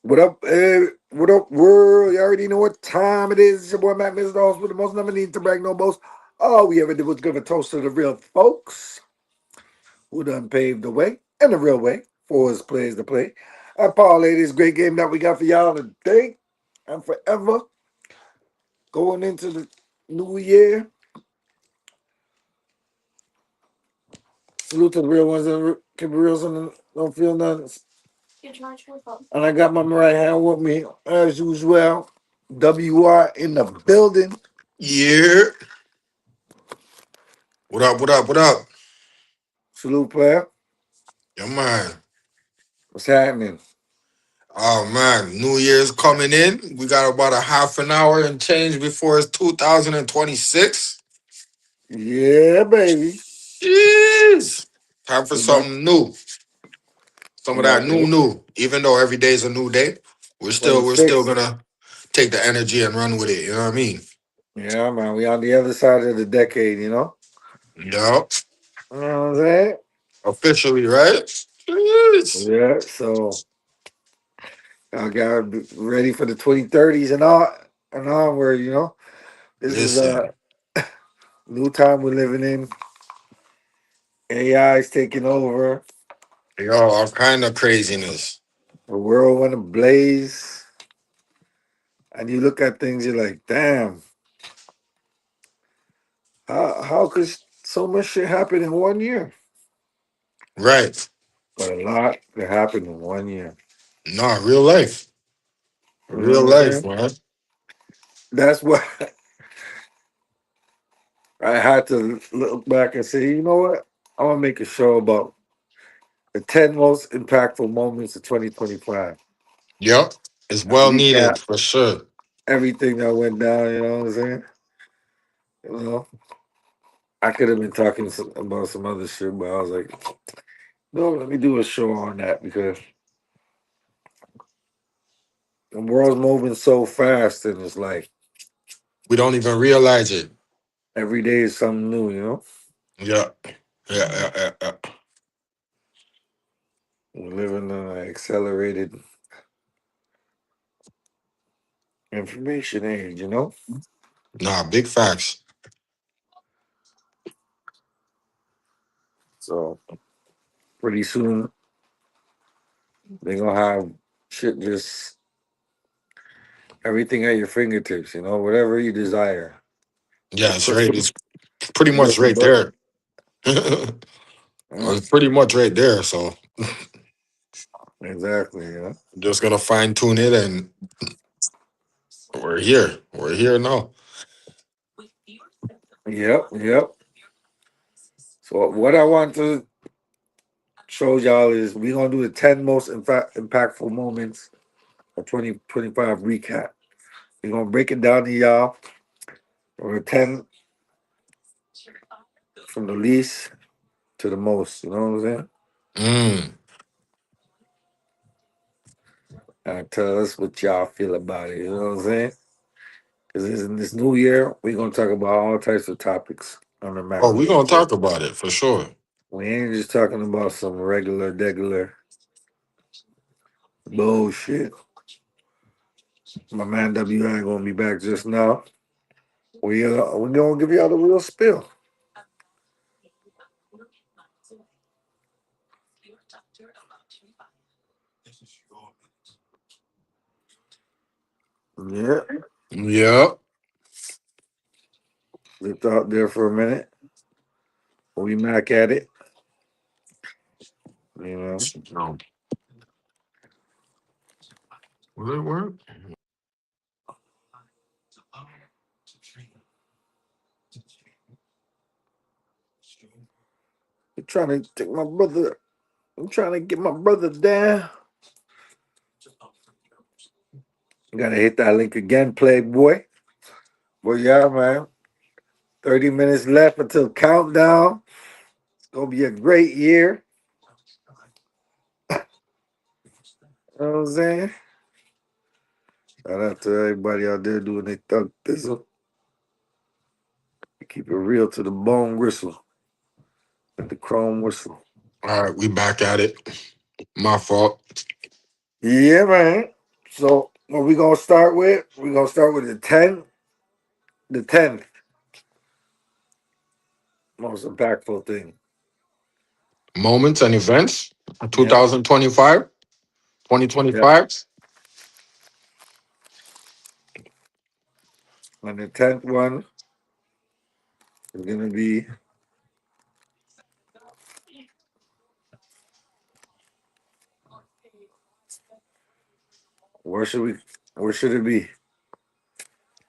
What up, what up, world? You already know what time it is. It's your boy Matt Mr. Dogs with the most never need to brag no boast. All we ever did was give a toast to the real folks who done paved the way and the real way for us players to play. I parlay this great game that we got for y'all today and forever going into the new year. Salute to the real ones and keep it real and don't feel nothing. And I got my right hand with me as usual. WR in the building. Yeah. What up? What up? What up? Salute, player. Yo, man. What's happening? Oh, man. New Year's coming in. We got about a half an hour and change before it's 2026. Yeah, baby. Jeez. Time for We about something new. Some we of that about to new. Even though every day is a new day, we're still 26. gonna take the energy and run with it. You know what I mean? Yeah, man. We on the other side of the decade, you know? Yup. You know what I'm saying? Officially, right? Jeez. Yeah, so I gotta be ready for the 2030s and all and onward, you know. This is a Listen. new time we're living in. AI is taking over. Yo, all kind of craziness. The world went ablaze. And you look at things, you're like, damn, how could so much shit happen in 1 year? Right. But a lot could happen in 1 year. No, real life. You know Real what I'm life, saying? man. That's why I had to look back and say, you know what? I want to make a show about the 10 most impactful moments of 2025 Yep. It's and well needed recap for sure. everything that went down. You know what I'm saying? You know, I could have been talking about some other shit, but I was like, no, let me do a show on that because the world's moving so fast and it's like We don't even realize it. every day is something new, you know? Yeah. Yeah. We live in an accelerated information age, you know? Nah, big facts. So pretty soon they're gonna have shit just everything at your fingertips, you know, whatever you desire. Yeah, Just it's right. It's pretty much push a right button. there. It's Yeah, pretty much right there. So exactly, you know. just gonna fine tune it and we're here. We're here now. Yep, yep. So what I want to show y'all is we're gonna do the 10 most impactful moments of 2025 recap. We're gonna break it down to y'all from the 10 from the least to the most, you know what I'm saying? Mm. And tell us what y'all feel about it, you know what I'm saying? Because in this new year, we're gonna talk about all types of topics on the Oh, macro we're gonna level. talk about it for sure. We ain't just talking about some regular bullshit. My man WI gonna be back just now. We gonna give y'all the real spill. Yeah, Yep. lift out there for a minute. We back at it. You know, No. Will it work? I'm trying to take my brother. I'm trying to get my brother down. You gotta hit that link again, Playboy. Well, yeah, man. 30 minutes left until countdown. It's gonna be a great year. You know what I'm saying? Shout out to everybody out there doing their thug thistle. Keep it real to the bone whistle and the chrome whistle. All right, we back at it. My fault. Yeah, man. So what we gonna start with? We gonna start with the 10th most impactful thing. Moments and events. Yep, 2025, yep. 2025. And the 10th one is gonna be where should we? Where should it be?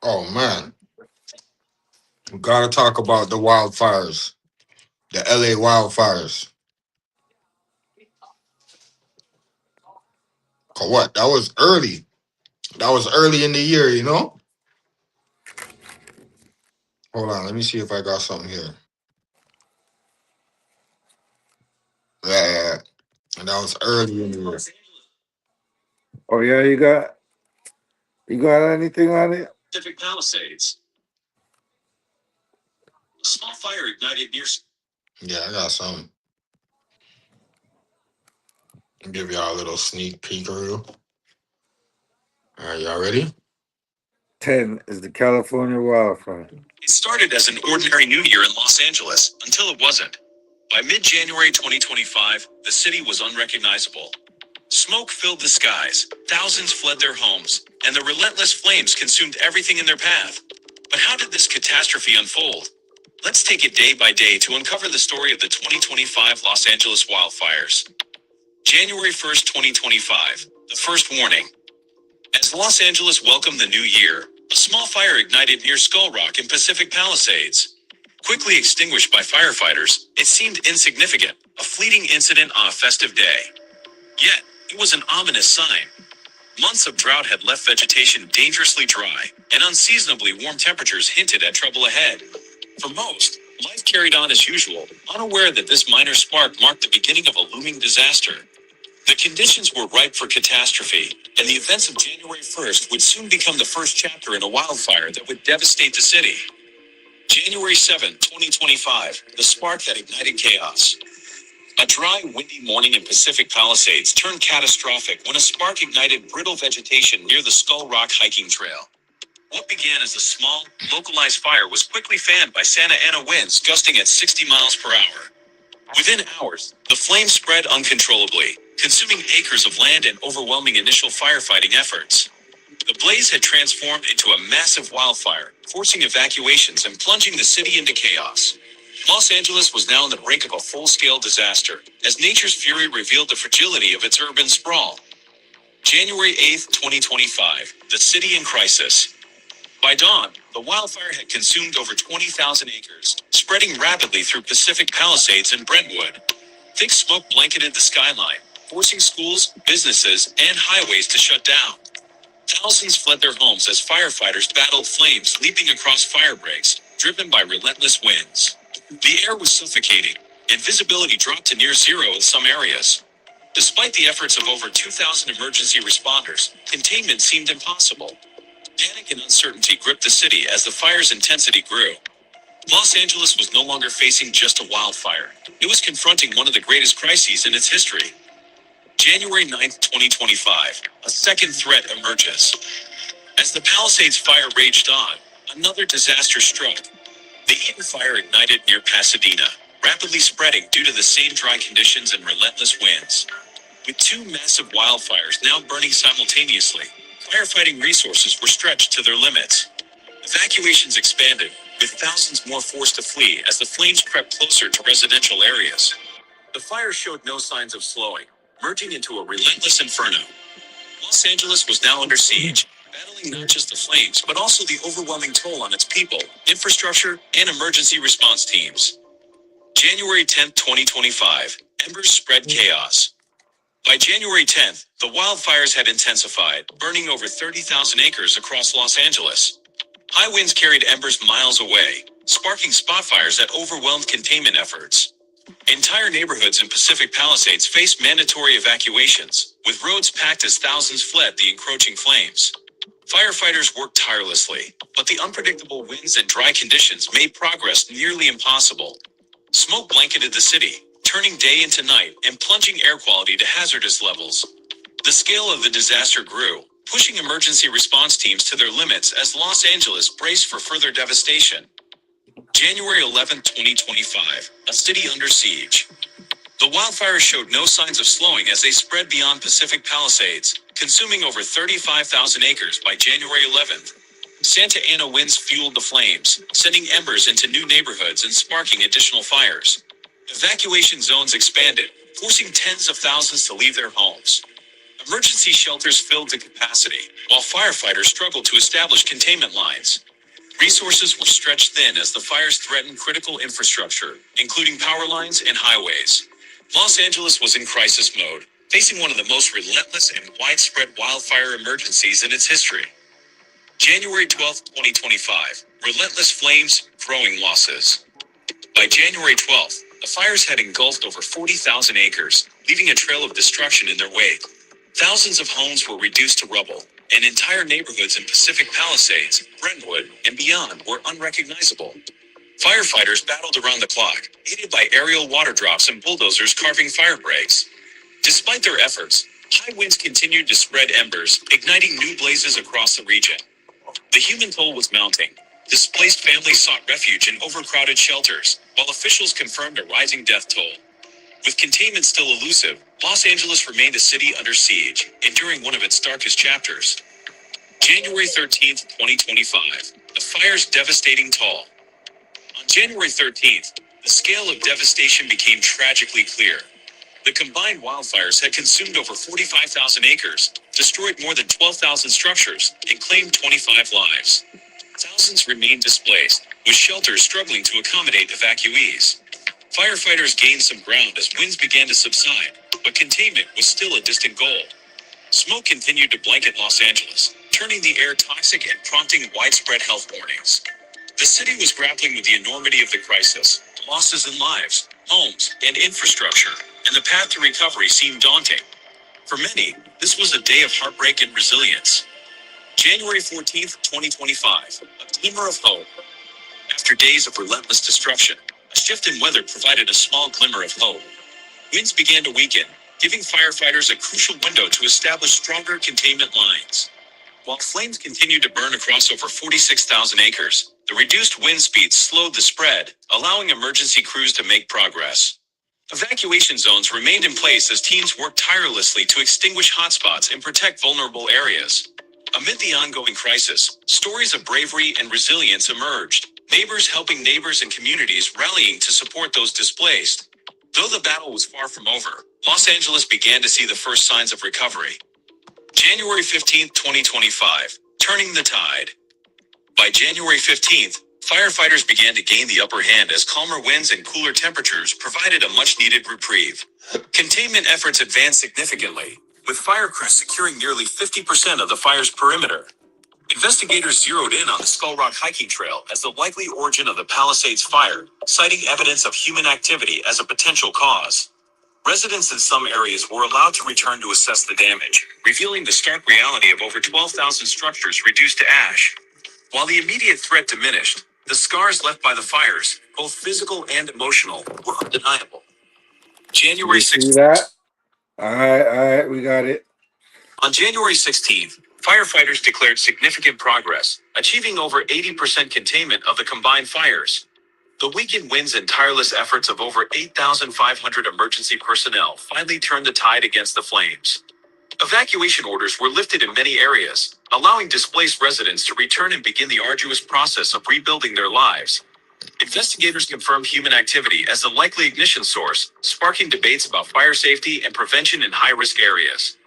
Oh man, we gotta talk about the wildfires, the LA wildfires. 'Cause what? That was early. That was early in the year, you know? Hold on, let me see if I got something here. Yeah, yeah, yeah. And that was early in the year. Oh yeah, you got anything on it? Pacific Palisades. A small fire ignited near. Yeah, I got some. I'll give y'all a little sneak peek review. All right, y'all ready? 10 is the California wildfire. It started as an ordinary New Year in Los Angeles until it wasn't. By mid January 2025, the city was unrecognizable. Smoke filled the skies, thousands fled their homes, and the relentless flames consumed everything in their path. But how did this catastrophe unfold? Let's take it day by day to uncover the story of the 2025 Los Angeles wildfires. January 1st, 2025, the first warning. As Los Angeles welcomed the new year, a small fire ignited near Skull Rock in Pacific Palisades. Quickly extinguished by firefighters, it seemed insignificant, a fleeting incident on a festive day. Yet, it was an ominous sign. Months of drought had left vegetation dangerously dry, and unseasonably warm temperatures hinted at trouble ahead. For most, life carried on as usual, unaware that this minor spark marked the beginning of a looming disaster. The conditions were ripe for catastrophe, and the events of January 1st would soon become the first chapter in a wildfire that would devastate the city. January 7th, 2025, the spark that ignited chaos. A dry, windy morning in Pacific Palisades turned catastrophic when a spark ignited brittle vegetation near the Skull Rock hiking trail. What began as a small, localized fire was quickly fanned by Santa Ana winds gusting at 60 miles per hour. Within hours, the flames spread uncontrollably, consuming acres of land and overwhelming initial firefighting efforts. The blaze had transformed into a massive wildfire, forcing evacuations and plunging the city into chaos. Los Angeles was now on the brink of a full-scale disaster, as nature's fury revealed the fragility of its urban sprawl. January 8th, 2025, the city in crisis. By dawn, the wildfire had consumed over 20,000 acres, spreading rapidly through Pacific Palisades and Brentwood. Thick smoke blanketed the skyline, forcing schools, businesses, and highways to shut down. Thousands fled their homes as firefighters battled flames leaping across fire breaks, driven by relentless winds. The air was suffocating, and visibility dropped to near zero in some areas. Despite the efforts of over 2,000 emergency responders, containment seemed impossible. Panic and uncertainty gripped the city as the fire's intensity grew. Los Angeles was no longer facing just a wildfire. It was confronting one of the greatest crises in its history. January 9th, 2025, a second threat emerges. As the Palisades fire raged on, another disaster struck. The Eden fire ignited near Pasadena, rapidly spreading due to the same dry conditions and relentless winds. With two massive wildfires now burning simultaneously, firefighting resources were stretched to their limits. Evacuations expanded, with thousands more forced to flee as the flames crept closer to residential areas. The fire showed no signs of slowing, merging into a relentless inferno. Los Angeles was now under siege, battling not just the flames, but also the overwhelming toll on its people, infrastructure, and emergency response teams. January 10th, 2025, embers spread chaos. By January 10th, the wildfires had intensified, burning over 30,000 acres across Los Angeles. High winds carried embers miles away, sparking spot fires that overwhelmed containment efforts. Entire neighborhoods in Pacific Palisades faced mandatory evacuations, with roads packed as thousands fled the encroaching flames. Firefighters worked tirelessly, but the unpredictable winds and dry conditions made progress nearly impossible. Smoke blanketed the city, turning day into night and plunging air quality to hazardous levels. The scale of the disaster grew, pushing emergency response teams to their limits as Los Angeles braced for further devastation. January 11, 2025, a city under siege. The wildfires showed no signs of slowing as they spread beyond Pacific Palisades, consuming over 35,000 acres by January 11th. Santa Ana winds fueled the flames, sending embers into new neighborhoods and sparking additional fires. Evacuation zones expanded, forcing tens of thousands to leave their homes. Emergency shelters filled to capacity, while firefighters struggled to establish containment lines. Resources were stretched thin as the fires threatened critical infrastructure, including power lines and highways. Los Angeles was in crisis mode, facing one of the most relentless and widespread wildfire emergencies in its history. January 12, 2025, relentless flames, growing losses. By January 12th, the fires had engulfed over 40,000 acres, leaving a trail of destruction in their wake. Thousands of homes were reduced to rubble, and entire neighborhoods in Pacific Palisades, Brentwood, and beyond were unrecognizable. Firefighters battled around the clock, aided by aerial water drops and bulldozers carving fire breaks. Despite their efforts, high winds continued to spread embers, igniting new blazes across the region. The human toll was mounting. Displaced families sought refuge in overcrowded shelters, while officials confirmed a rising death toll. With containment still elusive, Los Angeles remained a city under siege, enduring one of its darkest chapters. January 13th, 2025, the fire's devastating toll. On January 13th, the scale of devastation became tragically clear. The combined wildfires had consumed over 45,000 acres, destroyed more than 12,000 structures, and claimed 25 lives. Thousands remained displaced, with shelters struggling to accommodate evacuees. Firefighters gained some ground as winds began to subside, but containment was still a distant goal. Smoke continued to blanket Los Angeles, turning the air toxic and prompting widespread health warnings. The city was grappling with the enormity of the crisis, losses in lives, homes, and infrastructure, and the path to recovery seemed daunting. For many, this was a day of heartbreak and resilience. January 14th, 2025, a glimmer of hope. After days of relentless destruction, a shift in weather provided a small glimmer of hope. Winds began to weaken, giving firefighters a crucial window to establish stronger containment lines. While flames continued to burn across over 46,000 acres, the reduced wind speed slowed the spread, allowing emergency crews to make progress. Evacuation zones remained in place as teams worked tirelessly to extinguish hotspots and protect vulnerable areas. Amid the ongoing crisis, stories of bravery and resilience emerged, neighbors helping neighbors and communities rallying to support those displaced. Though the battle was far from over, Los Angeles began to see the first signs of recovery. January 15th, 2025, turning the tide. By January 15th, firefighters began to gain the upper hand as calmer winds and cooler temperatures provided a much-needed reprieve. Containment efforts advanced significantly, with fire crews securing nearly 50% of the fire's perimeter. Investigators zeroed in on the Skull Rock hiking trail as the likely origin of the Palisades fire, citing evidence of human activity as a potential cause. Residents in some areas were allowed to return to assess the damage, revealing the stark reality of over 12,000 structures reduced to ash. While the immediate threat diminished, the scars left by the fires, both physical and emotional, were undeniable. January You see 16th. that? All right, we got it. On January 16th, firefighters declared significant progress, achieving over 80% containment of the combined fires. The weakened winds and tireless efforts of over 8,500 emergency personnel finally turned the tide against the flames. Evacuation orders were lifted in many areas, allowing displaced residents to return and begin the arduous process of rebuilding their lives. Investigators confirmed human activity as the likely ignition source, sparking debates about fire safety and prevention in high-risk areas.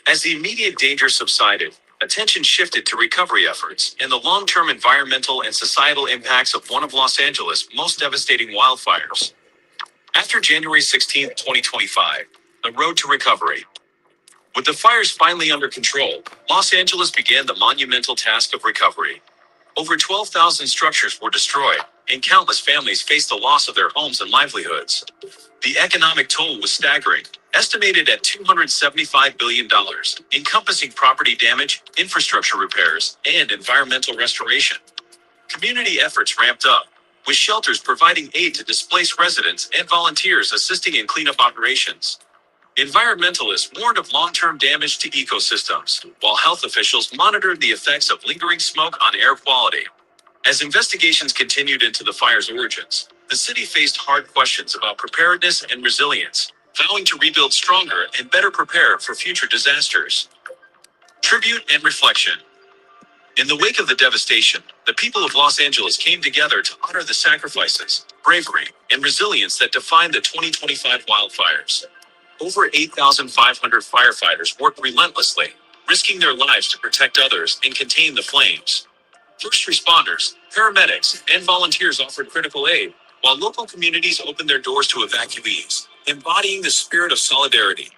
As the immediate danger subsided, attention shifted to recovery efforts and the long-term environmental and societal impacts of one of Los Angeles' most devastating wildfires. After January 16, 2025, the road to recovery. With the fires finally under control, Los Angeles began the monumental task of recovery. Over 12,000 structures were destroyed, and countless families faced the loss of their homes and livelihoods. The economic toll was staggering, estimated at $275 billion, encompassing property damage, infrastructure repairs, and environmental restoration. Community efforts ramped up, with shelters providing aid to displaced residents and volunteers assisting in cleanup operations. Environmentalists warned of long-term damage to ecosystems, while health officials monitored the effects of lingering smoke on air quality. As investigations continued into the fire's origins, the city faced hard questions about preparedness and resilience, vowing to rebuild stronger and better prepare for future disasters. Tribute and reflection. In the wake of the devastation, the people of Los Angeles came together to honor the sacrifices, bravery, and resilience that defined the 2025 wildfires. Over 8,500 firefighters worked relentlessly, risking their lives to protect others and contain the flames. First responders, paramedics, and volunteers offered critical aid, while local communities opened their doors to evacuees, embodying the spirit of solidarity.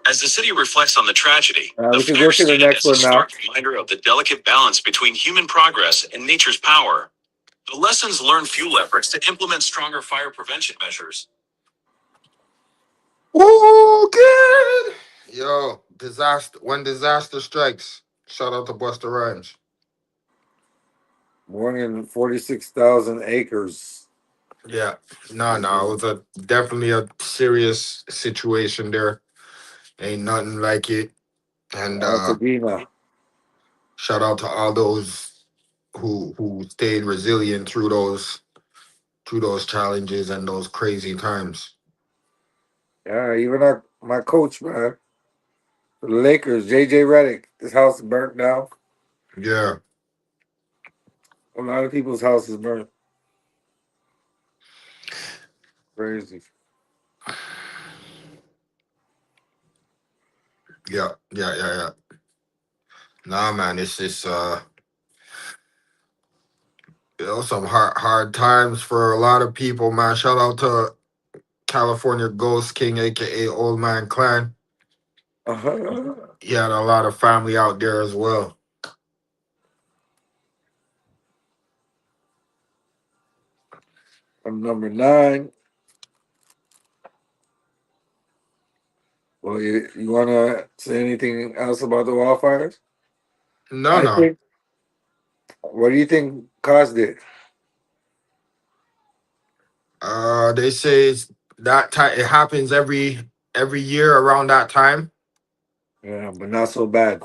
As the city reflects on the tragedy, the We can go fire to the stand next as a one now. stark reminder of the delicate balance between human progress and nature's power. The lessons learned fuel efforts to implement stronger fire prevention measures. Oh, good. Yo, disaster. When disaster strikes, shout out to Buster Rhymes. More than 46,000 acres. Yeah, no, it was a definitely a serious situation there. Ain't nothing like it. And Altadena. shout out to all those who stayed resilient through those challenges and those crazy times. Yeah, even my coach, man, for the Lakers, JJ Redick, his house burnt down. Yeah, A lot of people's houses burnt. Crazy. yeah. Nah, man, it's just some hard times for a lot of people, man. Shout out to California Ghost King, aka Old Man Clan. Uh-huh. He had a lot of family out there as well. I'm number 9. Well, you want to say anything else about the wildfires? No, I no. think, what do you think caused it? They say it's that time. It happens every year around that time. Yeah, but not so bad.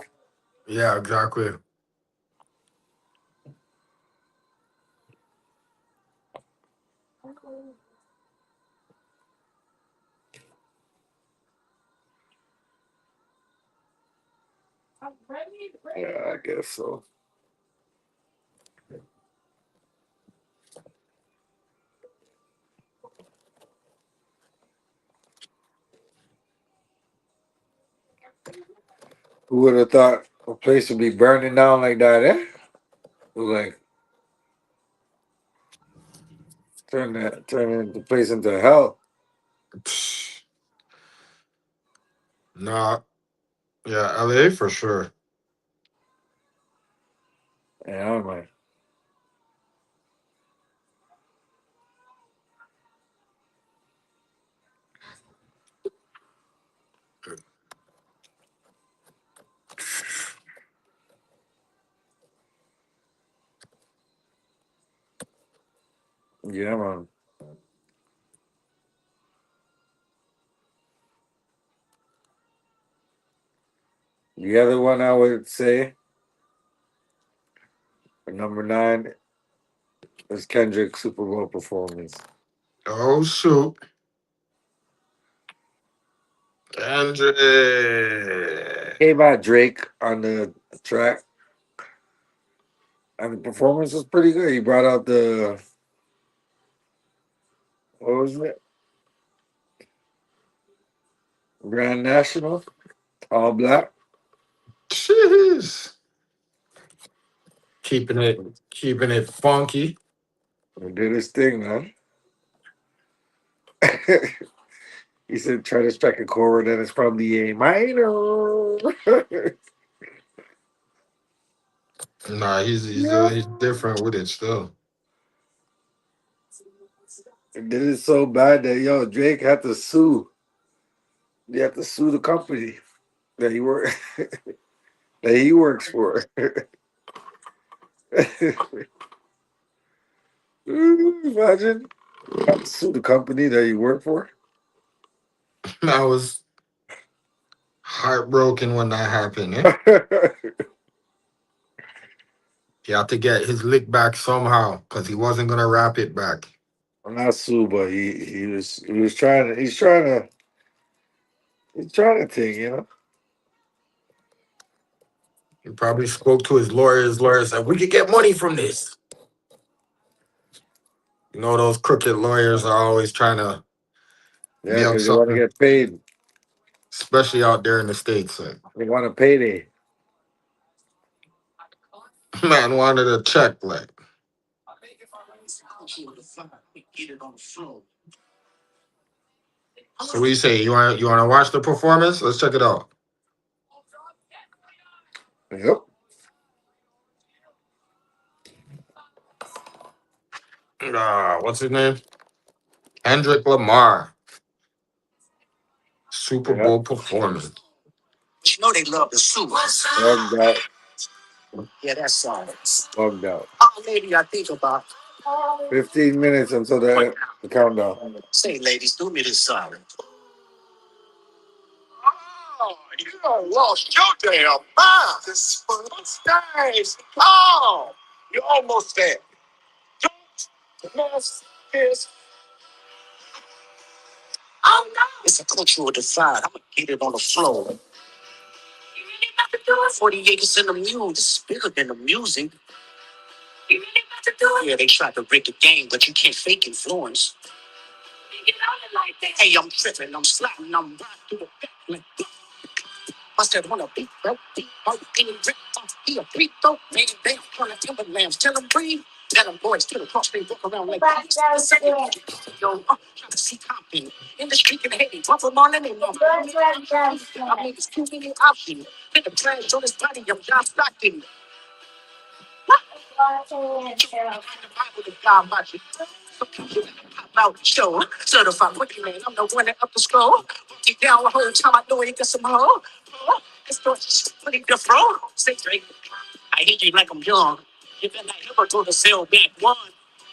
Yeah, exactly. Yeah, I guess so. Who would have thought a place would be burning down like that, eh? It was like, turn the place into hell. Nah, yeah, LA for sure. Yeah, I'm like, yeah, man. The other one I would say, for number 9, is Kendrick's Super Bowl performance. Oh shoot, Andre. Came out Drake on the track, and the performance was pretty good. He brought out the, what was it? Grand National, all black. Jeez. Keeping it funky. He did his thing, man. He said, try to strike a chord, and it's probably a minor. Nah, Yeah. he's different with it still. He did it so bad that, yo, Drake had to sue. He had to sue the company that he work that he works for. Imagine, you have to sue the company that you work for. I was. Heartbroken when that happened. Eh? I'm He had to get his lick back somehow because he wasn't gonna wrap it back. not Sue, but he was trying to he's trying to think, He probably spoke to his lawyer. His lawyer said, "We could get money from this." You know, those crooked lawyers are always trying to Yeah, milk because they want to something, get paid. especially out there in the States. Like, They want a payday. man wanted a check. Like, so what do you say? You want to watch the performance? Let's check it out. Yep. What's his name? Kendrick Lamar. Super Yep. Bowl performance. You know they love the sue us. Bugged out. Yeah, that's all. Bugged out. Oh, maybe I think about 15 minutes until the countdown. say, ladies, do me this sorry. Oh, you done lost your damn mind. This was nice. Oh, you almost there. Don't mess this. Oh no. It's a cultural divide. I'm gonna get it on the floor. You really about to do it? 40 acres in the mule. This is bigger than the music. You really about to do it? Yeah, they tried to break the game, but you can't fake influence. You know it like that. Hey, I'm tripping, I'm sliding, I'm riding through the back like I said, wanna beat, any rip, he a beat, though, man, damn, trying to timberlands, tell him breathe. Let them boys till across they walk around like this. Yo, trying to see Compton in the street in Haiti, drop them on any mom. I mean, it's too many options. Put the trash on his body, I'm John Stockton. With the guy watching. Sometimes you gotta pop out the show. Certified rookie man, I'm the one that up the score. Walk it down the whole time I know he got some hoe. It's pretty different. Say Drake, I hate you like I'm young. You better not ever go to sell back one.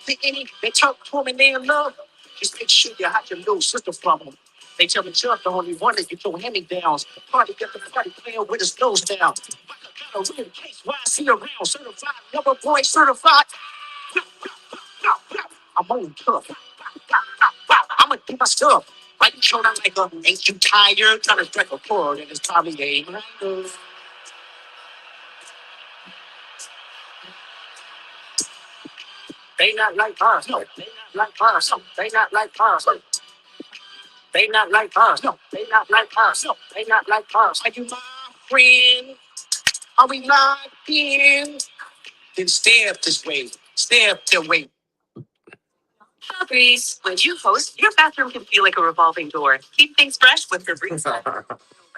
See any, they talk to him and they in love. Just make sure you hide your little sister from them. They tell me Chuck the only one that you throw hand-me-downs. Party get the party player with his nose down. Got a real case, why is he around? Certified, never boy certified. I'm on tough. I'm gonna do my stuff. Right show down like a ain't you tired? Trying to strike a chord and it's probably a they not like us. No, they not like us. No, they not like us. They not like us. No, they not like us. No, they not like us. Are you my friend? Are we locked in? Then stay up this way. Stay up their way. Breeze, when you host, your bathroom can feel like a revolving door. Keep things fresh with Febreze. No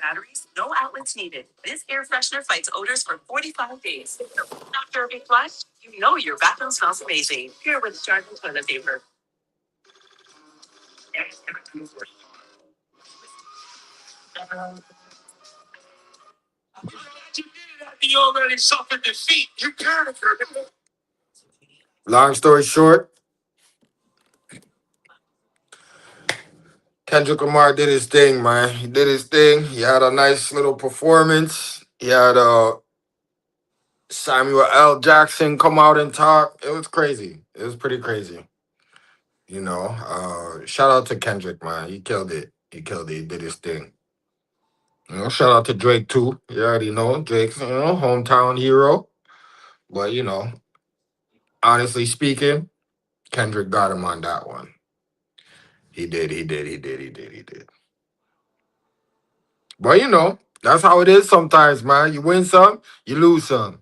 batteries, no outlets needed. This air freshener fights odors for 45 days. After a big flush, you know your bathroom smells amazing. Here with Jargon toilet paper. You already suffered defeat. You can't. Long story short, Kendrick Lamar did his thing, man. He did his thing. He had a nice little performance. He had Samuel L. Jackson come out and talk. It was crazy. It was pretty crazy. Shout out to Kendrick, man. He killed it. He killed it. He did his thing. Shout out to Drake too. You already know Drake's hometown hero. But honestly speaking, Kendrick got him on that one. He did. He did. He did. He did. He did. But that's how it is sometimes, man. You win some, you lose some.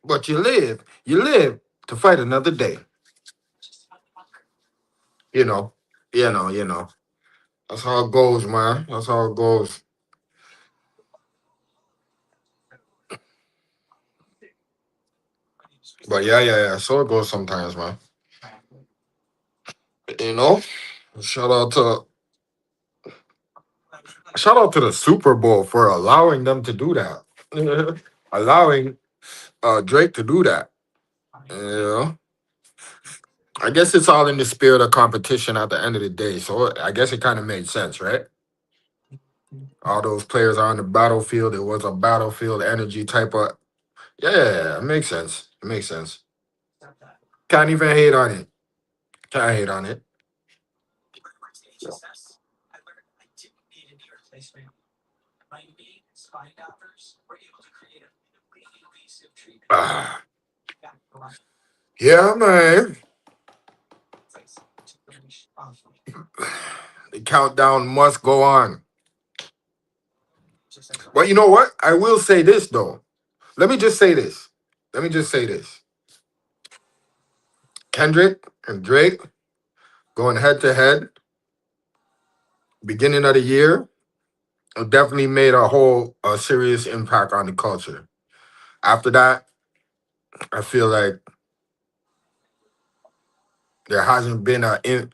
But you live. You live to fight another day. You know. You know. That's how it goes, man. That's how it goes. But yeah. So it goes sometimes, man. You know. Shout out to shout out to the Super Bowl for allowing them to do that. Allowing Drake to do that. You know. I guess it's all in the spirit of competition at the end of the day. So I guess it kind of made sense, right? All those players are on the battlefield. It was a battlefield energy type of. Yeah, it makes sense. It makes sense. Can't even hate on it. Can't hate on it. Ah, yeah, man. The countdown must go on. But you know what? I will say this though. Let me just say this. Let me just say this. Kendrick and Drake going head to head, beginning of the year, it definitely made a serious impact on the culture. After that, I feel like there hasn't been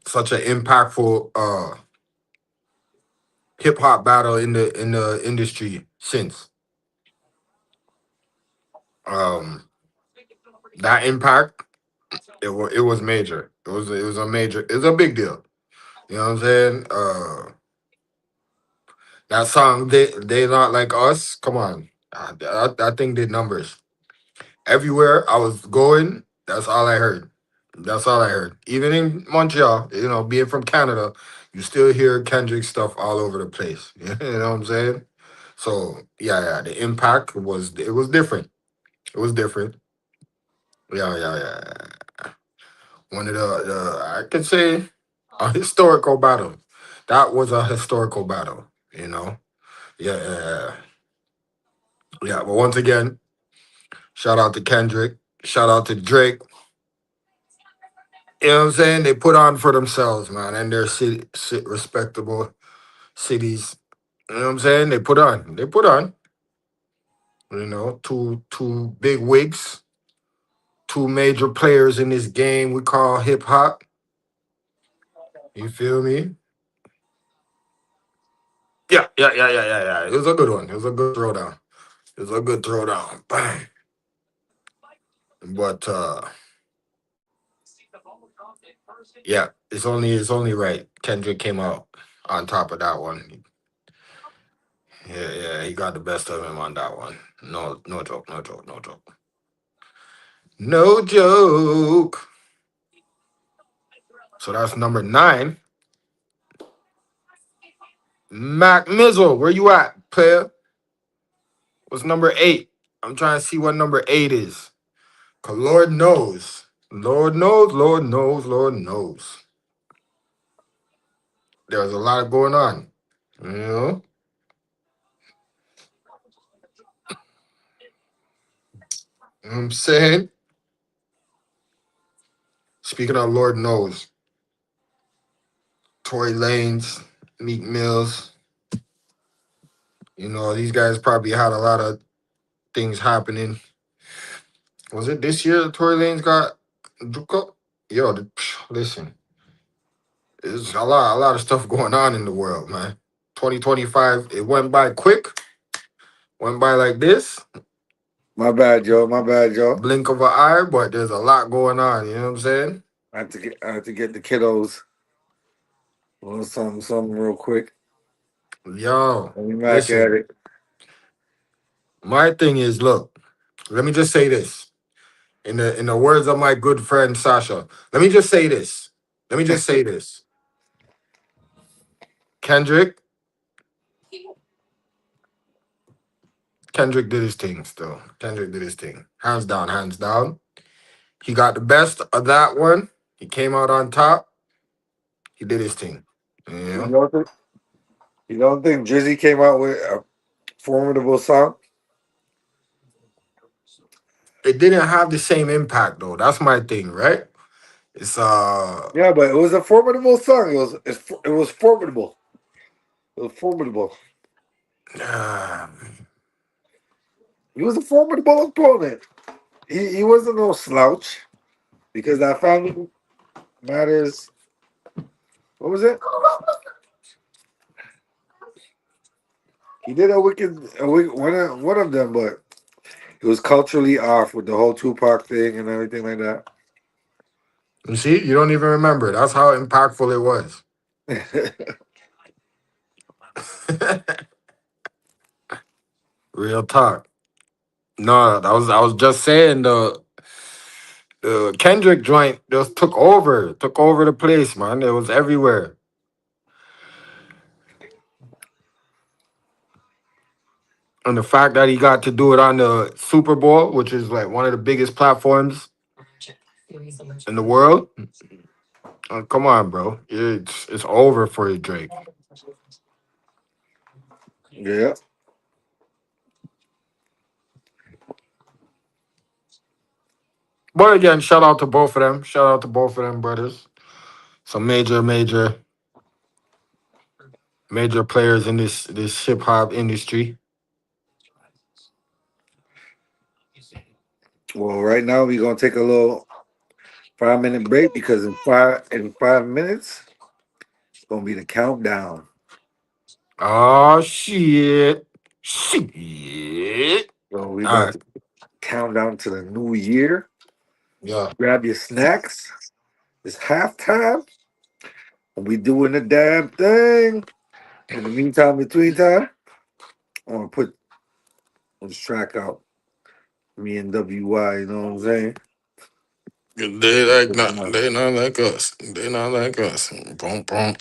such an impactful hip hop battle in the industry since. Um, that impact it was major. It was a big deal. You know what I'm saying? That song they not like us. Come on, that thing did numbers everywhere I was going. That's all I heard. That's all I heard. Even in Montreal, being from Canada, you still hear Kendrick stuff all over the place. You know what I'm saying? So yeah, the impact was different. It was different. Yeah. One of the I could say a historical battle. That was a historical battle. You know. Yeah. But once again, shout out to Kendrick. Shout out to Drake. You know what I'm saying? They put on for themselves, man, and their respectable cities. You know what I'm saying? They put on. They put on. Two big wigs, two major players in this game we call hip hop. You feel me? Yeah. It was a good one. It was a good throwdown. It was a good throwdown. Bang. But yeah, it's only right. Kendrick came out on top of that one. Yeah, he got the best of him on that one. No joke, no joke, no joke. No joke. So that's number 9. Mac Mizzle, where you at, player? What's number 8? I'm trying to see what number 8 is. Cause Lord knows. Lord knows, Lord knows, Lord knows. There's a lot going on. You know? You know what I'm saying? Speaking of Lord knows, Tory Lanez, Meek Mills, these guys probably had a lot of things happening. Was it this year that Tory Lanez got Juco? Yo, listen, there's a lot of stuff going on in the world, man. 2025, it went by quick, went by like this, My bad, Joe. My bad, Joe. blink of an eye, but there's a lot going on, you know what I'm saying? I had to get the kiddos a little something real quick. Yo, Let me back at listen, it. my thing is, look, let me just say this. In the words of my good friend Sasha, let me just say this. Let me just say this. Kendrick, Kendrick did his thing still. Kendrick did his thing. Hands down, hands down. He got the best of that one. He came out on top. He did his thing. You You know? don't think, you don't think Drizzy came out with a formidable song? It didn't have the same impact though. That's my thing, right? It's Yeah, but it was a formidable song. It was formidable. It was formidable. He was a formidable opponent. He wasn't no slouch because that family matters. What was it? He did one of them, but it was culturally off with the whole Tupac thing and everything like you see, you don't even remember. That's how impactful it was. that. Real talk. No, I was just saying the Kendrick joint just took over the place, man. It was everywhere. And the fact that he got to do it on the Super Bowl, which is like one of the biggest platforms in the world. Come on, bro. It's over for you, Drake. Yeah. But again, shout out to both of them. Shout out to both of them brothers. Some major players in this hip hop industry. Well, right now we're gonna take a little 5 minute break because in 5 minutes it's gonna be the countdown. Oh shit. Shit. So we All about right. to count down to the new year. Yeah. Grab your snacks. It's halftime. And we doing the damn thing. In the meantime, between time, I'm gonna put this track out. Me and WY, you know what I'm saying? They not like us. They not like us. Boom, boom.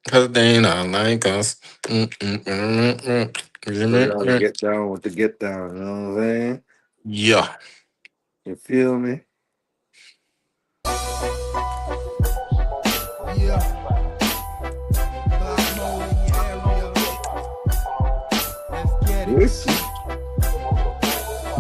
Cause they not like us. So y'all to get down with the get down, you know what I'm saying? Yeah. You feel me? Yeah. Black mode in your area. Let's get it. Listen.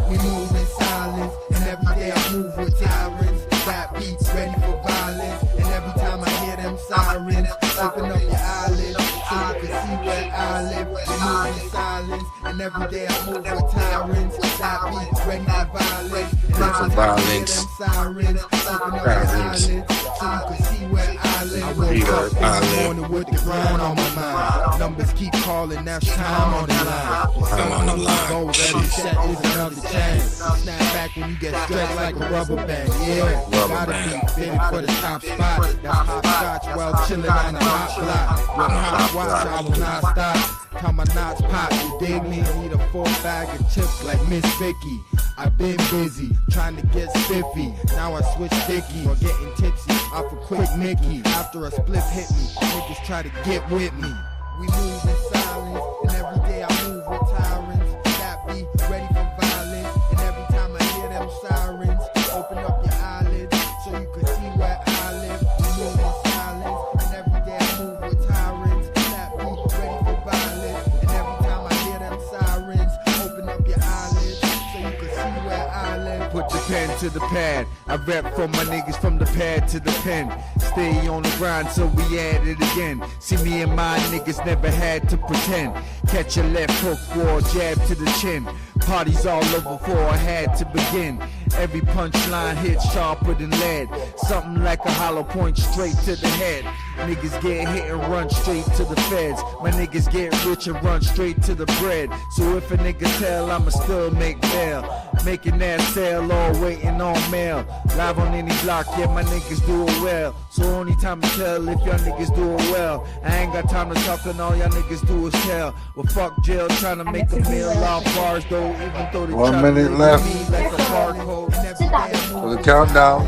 We move in silence, and every day I move with tyrants. That beats ready for violence, and every time I hear them sirens, open up your eyelids so you can see where I live. We move in silence, and every day I move with tyrants. That beats ready for violence, and every time I hear them sirens, open up your eyelids so you can see where I live. I woke up in the morning with the grind on my mind. Numbers keep calling, that's time on the line. I'm on the line. Goals, every set is another chance. Snap back when you get stretched like a rubber band. Yeah, gotta be fitted for the top spot. That's hopscotch while chilling on a hot block. With hot watch, I will not stop. Count my knots pop, you dig me? Need a 4-bag of chips like Miss Vicky. I've been busy, trying to get spiffy. Now I switch dicky, or getting tipsy off a quick Mickey. After a split hit me, niggas try to get with me. We move in silence, and every day I move with tyrants. That be ready for violence, and every time I hear them sirens, open up your eyelids so you can see where I live. We move in silence, and every day I move with tyrants. That be ready for violence, and every time I hear them sirens, open up your eyelids so you can see where I live. Put the pen to the pad. I rap for my niggas from the pad to the pen. Stay on the grind so we at it again. See me and my niggas never had to pretend. Catch a left hook or a jab to the chin. Parties all over before I had to begin. Every punchline hit sharper than lead. Something like a hollow point straight to the head. Niggas get hit and run straight to the feds. My niggas get rich and run straight to the bread. So if a nigga tell, I'ma still make bail. Making that sale or waiting on mail. Live on any block, yeah, my niggas do it well. So only time to tell if y'all niggas do it well. I ain't got time to talk and all y'all niggas do is tell. Well, fuck jail, trying to make a meal off bars though. Even though they 1 minute left like a barcode. for the countdown.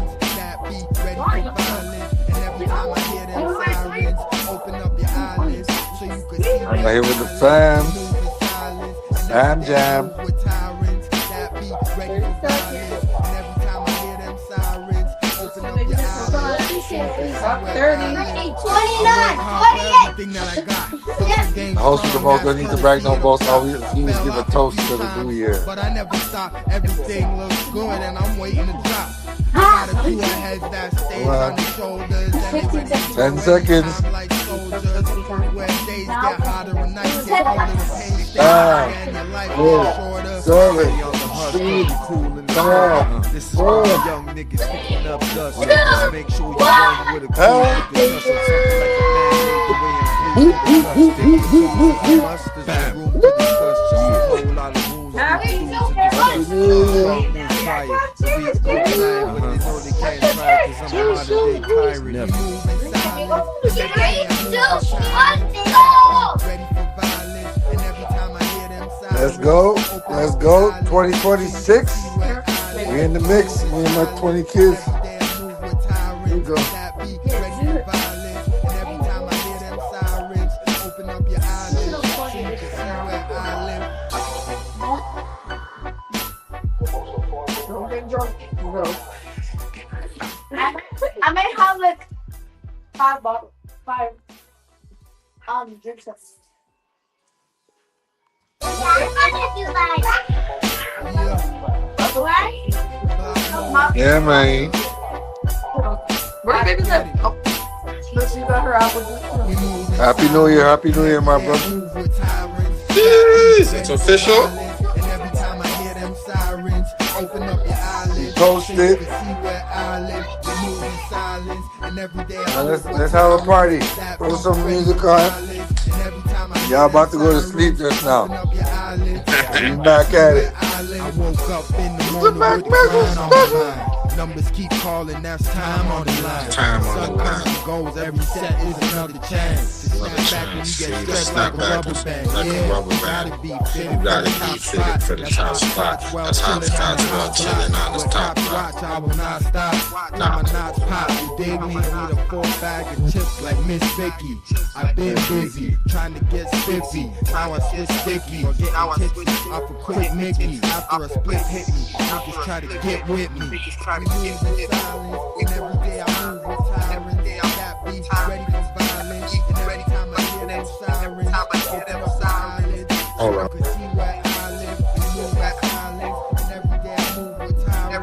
I'm here with the fam. Fam jam. The host with the most don't need to brag no boss. All we do is give a toast to the new year. But I never stop. Everything looks good and I'm waiting to drop. I got a crew of heads that stays on the shoulders. 10 seconds. Like soldiers. Where days get hotter and nights get colder. And your life is shorter. This is why the young niggas picking up dust. Just make sure you run with a cool nigga. Something like a band-aid the way I'm blue. There's no room to discuss. Just a whole lot of rules to discuss. Fire. The beats go fly, but they know they can't try 'cause become a modern day tyrant. Never. Let's go. Let's go. 2026. We in the mix. Me and my 20 kids. Here you go. I might have like five drinks of Yeah, man. Where baby live? Oh, look, she got her apple juice. Happy New Year. Happy New Year, my brother. Jeez, it's official. Posted. Let's have a party. Put some music on. Y'all about to go to sleep just now. We back at it. I woke up in the morning with the on my mind. Numbers keep calling, that's time on the line. Time on the line. Goals, every set is another chance. To snap back when you get Snap stressed like a back rubber band. like a Yeah, rubber band. You gotta be fitted for the top spot. That's how it starts well chilling on the top spot. Watch, I will not stop. Now my knots pop. You dig me? I need a 4-bag of chips like Miss Vicky. I've been busy trying to get spiffy. Now I switch sticky. Or getting tipsy off a quick Mickey. After a split hit me, niggas try to get with me. We move in silence, and every day I move with tyrants. That beat ready for violence, and every time I hear them sirens, open up the eyelids, so you can see where I live. We move in silence, and every day I move with tyrants. That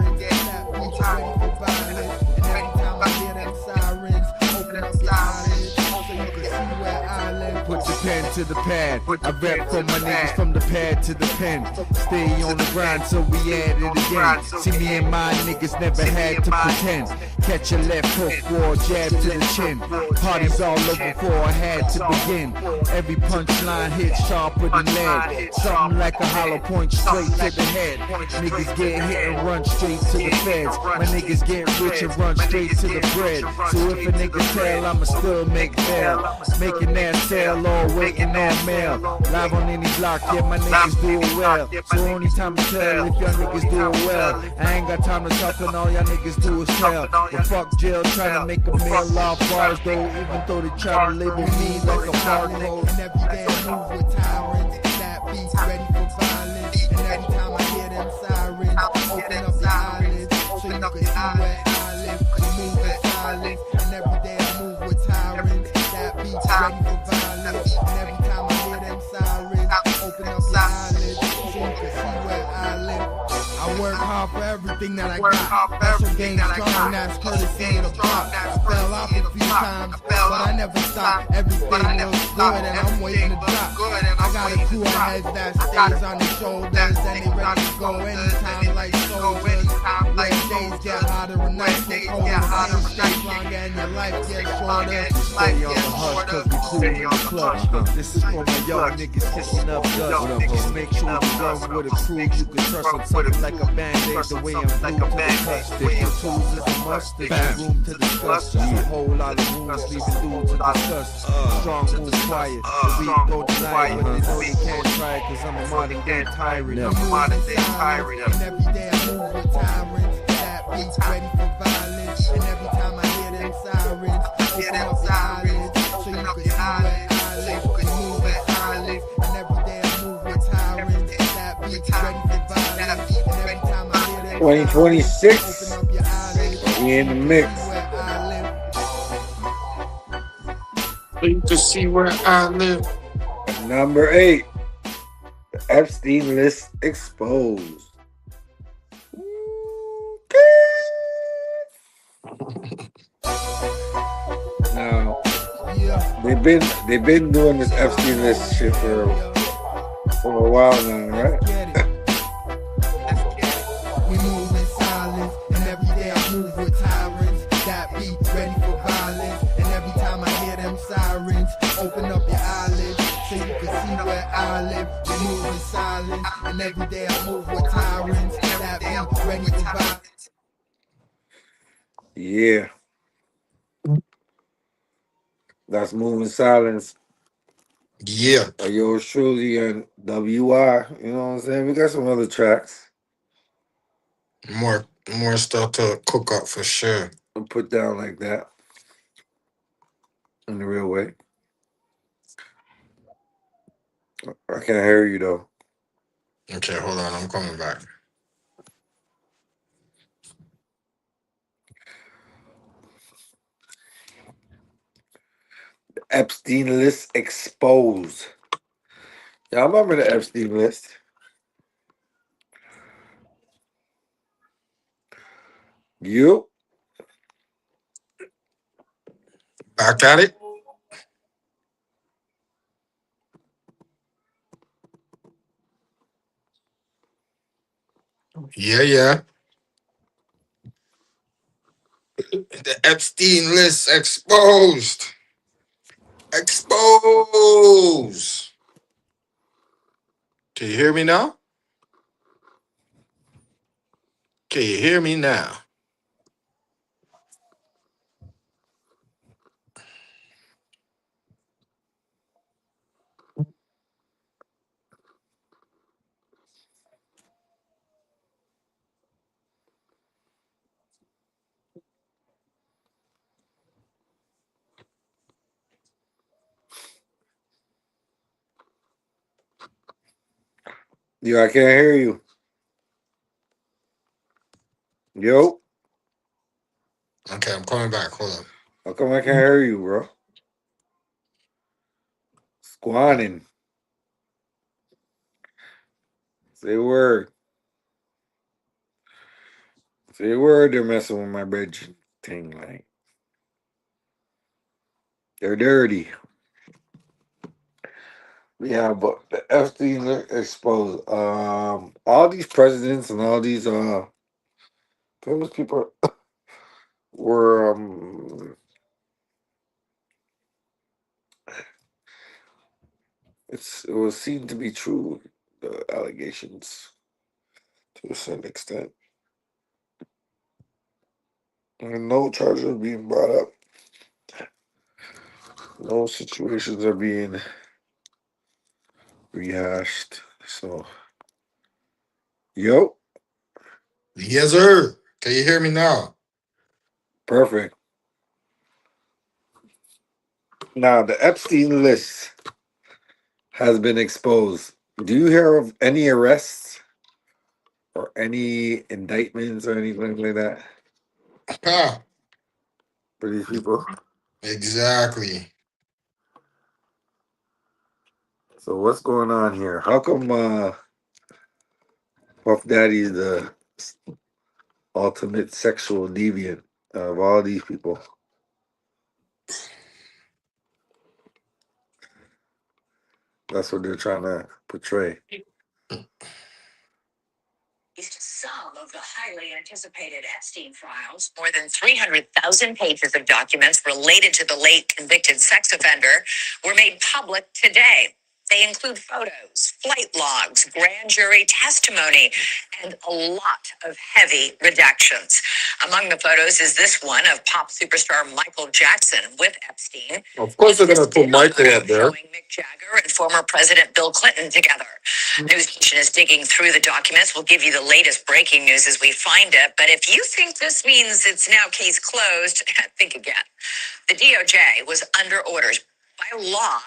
beat ready for violence, and every time I hear them sirens, open up the eyelids, so you can see where I live. Put the pen to the pad. I rap for my niggas from the pad to the pen. Stay on the grind so we at it again. See me and my niggas never had to pretend. Catch a left hook for a jab to the chin. Parties all over before I had to begin. Every punchline hit sharper than lead. Something like a hollow point straight to the head. Niggas get hit and run straight to the feds. My niggas get rich and run straight to the bread. So if a nigga tell, I'ma still make bail. Making that sale or waiting on mail. Live on any block, yeah, my niggas do it well. So only time to tell if y'all niggas do it well. I ain't got time to talk and all y'all niggas do is tell. But fuck jail, trying to make a meal off bars though. Even though they try to label me like a barcode. And every day I move with tyrants. That beat ready for violence. And every time I hear them sirens, open up the eyelids so you can see where I live. We move in silence. And every day I move with tyrants. That beat ready for violence. And every time I hear them sirens, open up the eyelids so you can see where I live. I work hard for everything that I got. Special game strong, that's courtesy of the block. I fell off a few times, but I never stopped. Everything looks good and I'm waiting to drop. I got a crew of heads that stays on their shoulders and they ready to go anytime like soldiers. Like days get hotter and nights get colder. Days stay longer and your life gets shorter. Stay on the hush cause we cool in the clutch. This is for my young niggas kissing up dust. Just make sure you run with a crew you can trust. I'm something like a band-aid the way I'm glued to the touch. Different tools is a must. There's room to discuss. Just a whole lot of rooms leaving dudes to discuss. Strong move quiet. The beat go deny it, but they know they can't try it cause I'm a modern day tyrant. I'm a modern day tyrant. And every day I move with tyrants. That beat's ready for violence. And every time I hear them sirens, open up the eyelids so you can see where I live. We move in silence. And every day I move with tyrants. That beat's ready for violence. And every time I hear them 2026. open up your eyelids. We in the mix. To see where I live. Number 8. The Epstein list exposed. Now, they've been doing this Epstein list shit for a while now, right? We move in silence, and every day I move with tyrants. That beat ready for violence, and every time I hear them sirens, open up your eyelids so you can see where I live. We move in silence, and every day I move with tyrants. That beat ready for violence. Yeah, that's moving silence. Yeah, Yours truly and WI. You know what I'm saying? We got some other tracks more more stuff to cook up for sure. to put down like that in the real way. I can't hear you though. Okay, hold on, I'm coming back. Epstein list exposed. Yeah, I remember the Epstein list. You Back at it. Yeah, yeah. The Epstein list exposed. Exposed. Can you hear me now? Can you hear me now? yo, I can't hear you. Yo, Okay, I'm coming back. Hold on. how come I can't hear you, bro? Squanning. Say a word. Say a word. They're messing with my bridge thing. Like they're dirty. Yeah, but the Epstein exposed. All these presidents and all these famous people were it was seen to be true. The allegations to a certain extent, and no charges are being brought up. No situations are being rehashed. So, yo, Yes, sir. Can you hear me now? perfect. Now the Epstein list has been exposed. Do you hear of any arrests or any indictments or anything like that Ah, for these people? exactly. So what's going on here? How come Puff Daddy is the ultimate sexual deviant of all these people? That's what they're trying to portray. Some of the highly anticipated Epstein files, more than 300,000 pages of documents related to the late convicted sex offender, were made public today. They include photos, flight logs, grand jury testimony, and a lot of heavy redactions. Among the photos is this one of pop superstar Michael Jackson with Epstein. Of course, they're This gonna put still Michael photo up there. showing Mick Jagger and former President Bill Clinton together. NewsNation is digging through the documents. We'll give you the latest breaking news as we find it. But if you think this means it's now case closed, think again. The DOJ was under orders by law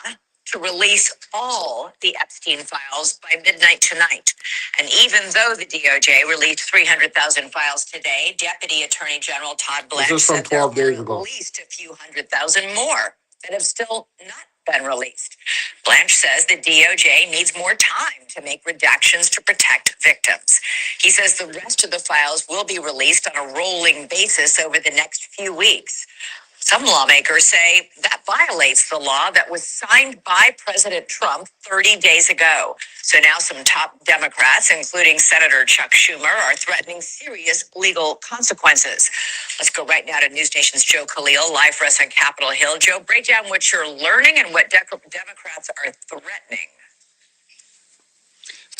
to release all the Epstein files by midnight tonight. And even though the DOJ released 300,000 files today, Deputy Attorney General Todd This Blanche is from said there 12 days are at ago. least a few 100,000 more that have still not been released. Blanche says the DOJ needs more time to make redactions to protect victims. He says the rest of the files will be released on a rolling basis over the next few weeks. Some lawmakers say that violates the law that was signed by President Trump 30 days ago. So now some top Democrats, including Senator Chuck Schumer, are threatening serious legal consequences. Let's go right now to News Nation's Joe Khalil, live for us on Capitol Hill. Joe, break down what you're learning and what Democrats are threatening.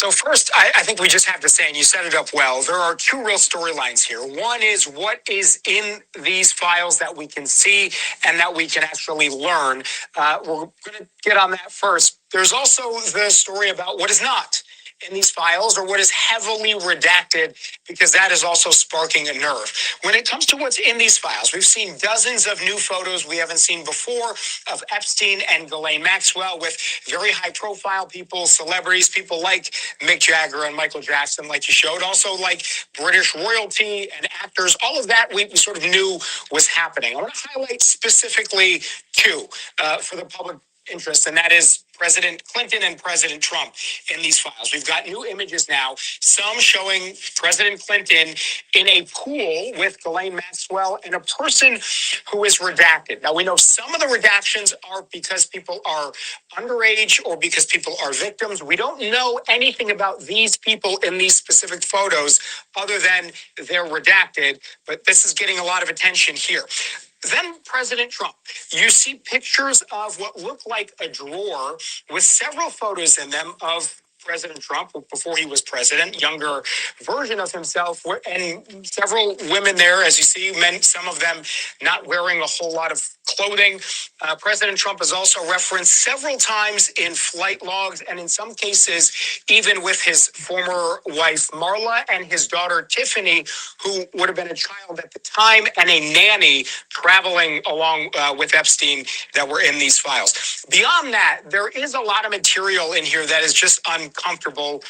So first, I think we just have to say, and you set it up well, there are two real storylines here. One is what is in these files that we can see and that we can actually learn. We're going to get on that first. There's also the story about what is not in these files or what is heavily redacted, because that is also sparking a nerve. When it comes to what's in these files, we've seen dozens of new photos we haven't seen before of Epstein and Ghislaine Maxwell with very high profile people, celebrities, people like Mick Jagger and Michael Jackson, like you showed, also like British royalty and actors. All of that we sort of knew was happening. I want to highlight specifically two for the public interest, and that is President Clinton and President Trump in these files. We've got new images now, some showing President Clinton in a pool with Ghislaine Maxwell and a person who is redacted. Now, we know some of the redactions are because people are underage or because people are victims. We don't know anything about these people in these specific photos other than they're redacted, but this is getting a lot of attention here. Then President Trump, you see pictures of what looked like a drawer with several photos in them of President Trump before he was president, younger version of himself, and several women there, as you see, men, some of them not wearing a whole lot of clothing. President Trump is also referenced several times in flight logs, and in some cases, even with his former wife, Marla, and his daughter, Tiffany, who would have been a child at the time, and a nanny traveling along with Epstein that were in these files. Beyond that, there is a lot of material in here that is just uncomfortable,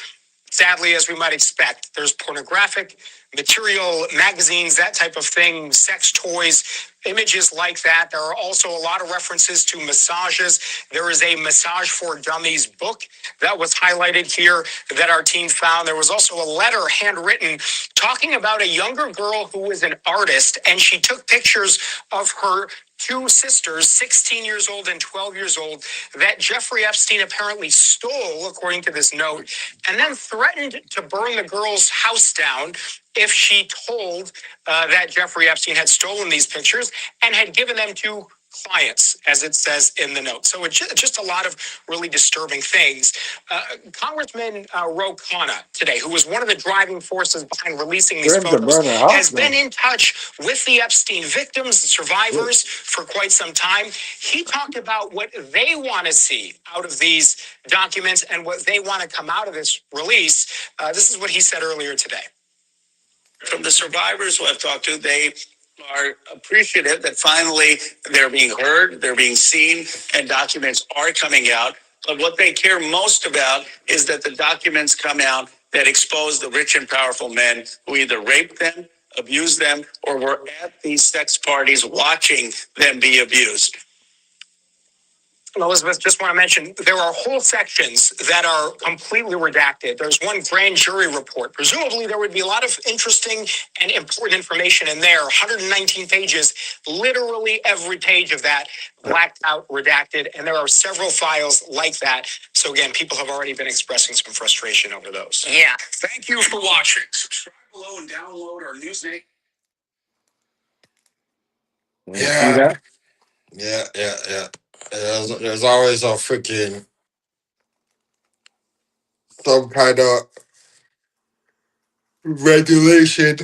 sadly, as we might expect. There's pornographic material, magazines, that type of thing, sex toys, images like that. There are also a lot of references to massages. There is a Massage for Dummies book that was highlighted here that our team found. There was also a letter handwritten talking about a younger girl who was an artist, and she took pictures of her two sisters, 16 years old and 12 years old, that Jeffrey Epstein apparently stole, according to this note, and then threatened to burn the girl's house down if she told that Jeffrey Epstein had stolen these pictures and had given them to clients, as it says in the note. So it's just a lot of really disturbing things. Congressman Ro Khanna today, who was one of the driving forces behind releasing these Threatened to photos, burn her house has been down. in touch with the Epstein victims and survivors for quite some time. He talked about what they want to see out of these documents and what they want to come out of this release. This is what he said earlier today. From the survivors who I've talked to, they are appreciative that finally they're being heard, they're being seen, and documents are coming out. But what they care most about is that the documents come out that expose the rich and powerful men who either raped them, abused them, or were at these sex parties watching them be abused. Elizabeth, just want to mention, there are whole sections that are completely redacted. There's one grand jury report. Presumably, there would be a lot of interesting and important information in there. 119 pages, literally every page of that blacked out, redacted, and there are several files like that. So again, people have already been expressing some frustration over those. Yeah. Thank you for watching. Subscribe below and download our news. You see Yeah, that? yeah. There's always a freaking some kind of regulation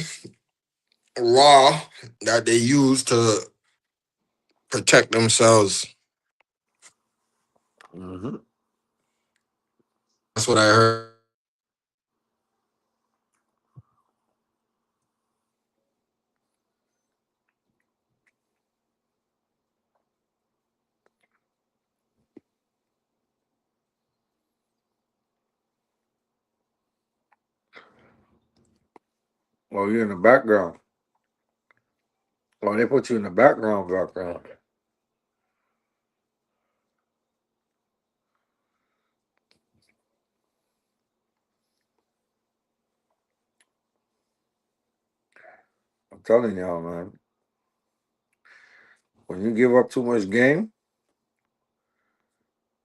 law that they use to protect themselves. Mm-hmm. That's what I heard. Well, you're in the background. Well, they put you in the background. I'm telling y'all, man. When you give up too much game,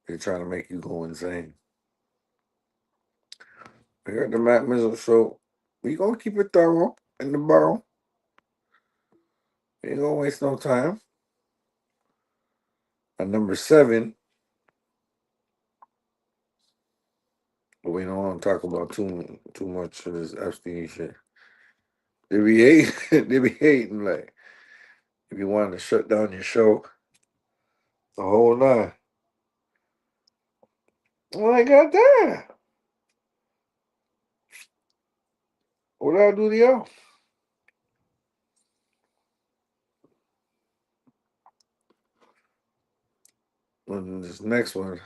they're trying to make you go insane. Here at the Matt Mizzle Show, we gonna keep it thorough in the barrel. We ain't gonna waste no time. At number 7, But we don't want to talk about too much of this Epstein shit. They be hating. They be hating like if you wanted to shut down your show, the whole nine. Well, I got that. What I do to y'all? And this next one,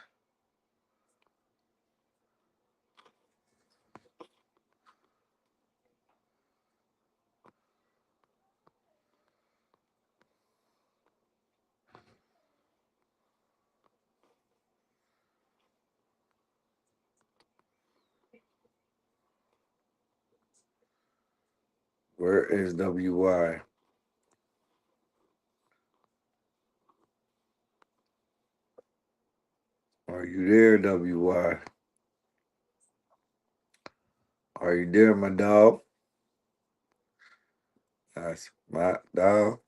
where is WY? Are you there, WY? Are you there, my dog? That's my dog.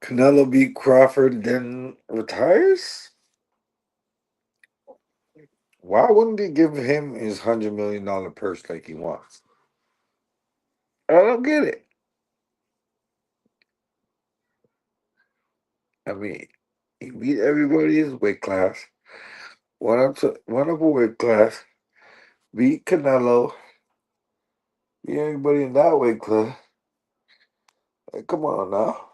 Canelo beat Crawford, then retires? Why wouldn't they give him his $100 million purse like he wants? I don't get it. I mean, he beat everybody in his weight class. One up a weight class. Beat Canelo. Beat everybody in that weight class. Like, come on now.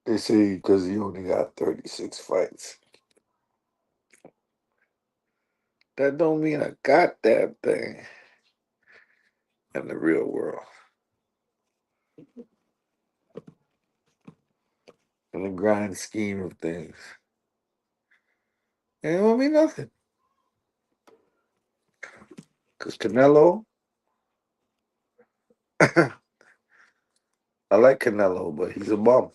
They say because he only got 36 fights. That don't mean I got that thing in the real world. In the grand scheme of things. It don't mean nothing. Because Canelo, I like Canelo, but he's a bum.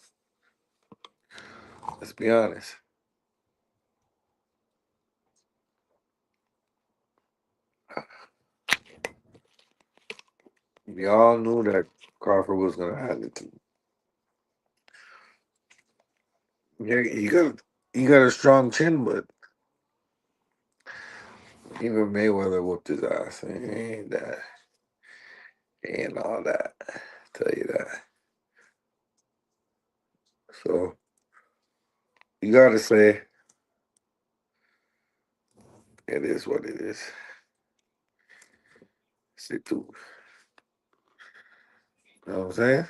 Let's be honest. We all knew that Crawford was going to hand it to him. Yeah, he got a strong chin, but even Mayweather whooped his ass. He ain't that. He ain't all that. Tell you that. So you got to say it is what it is. C'est tout. You know what I'm saying?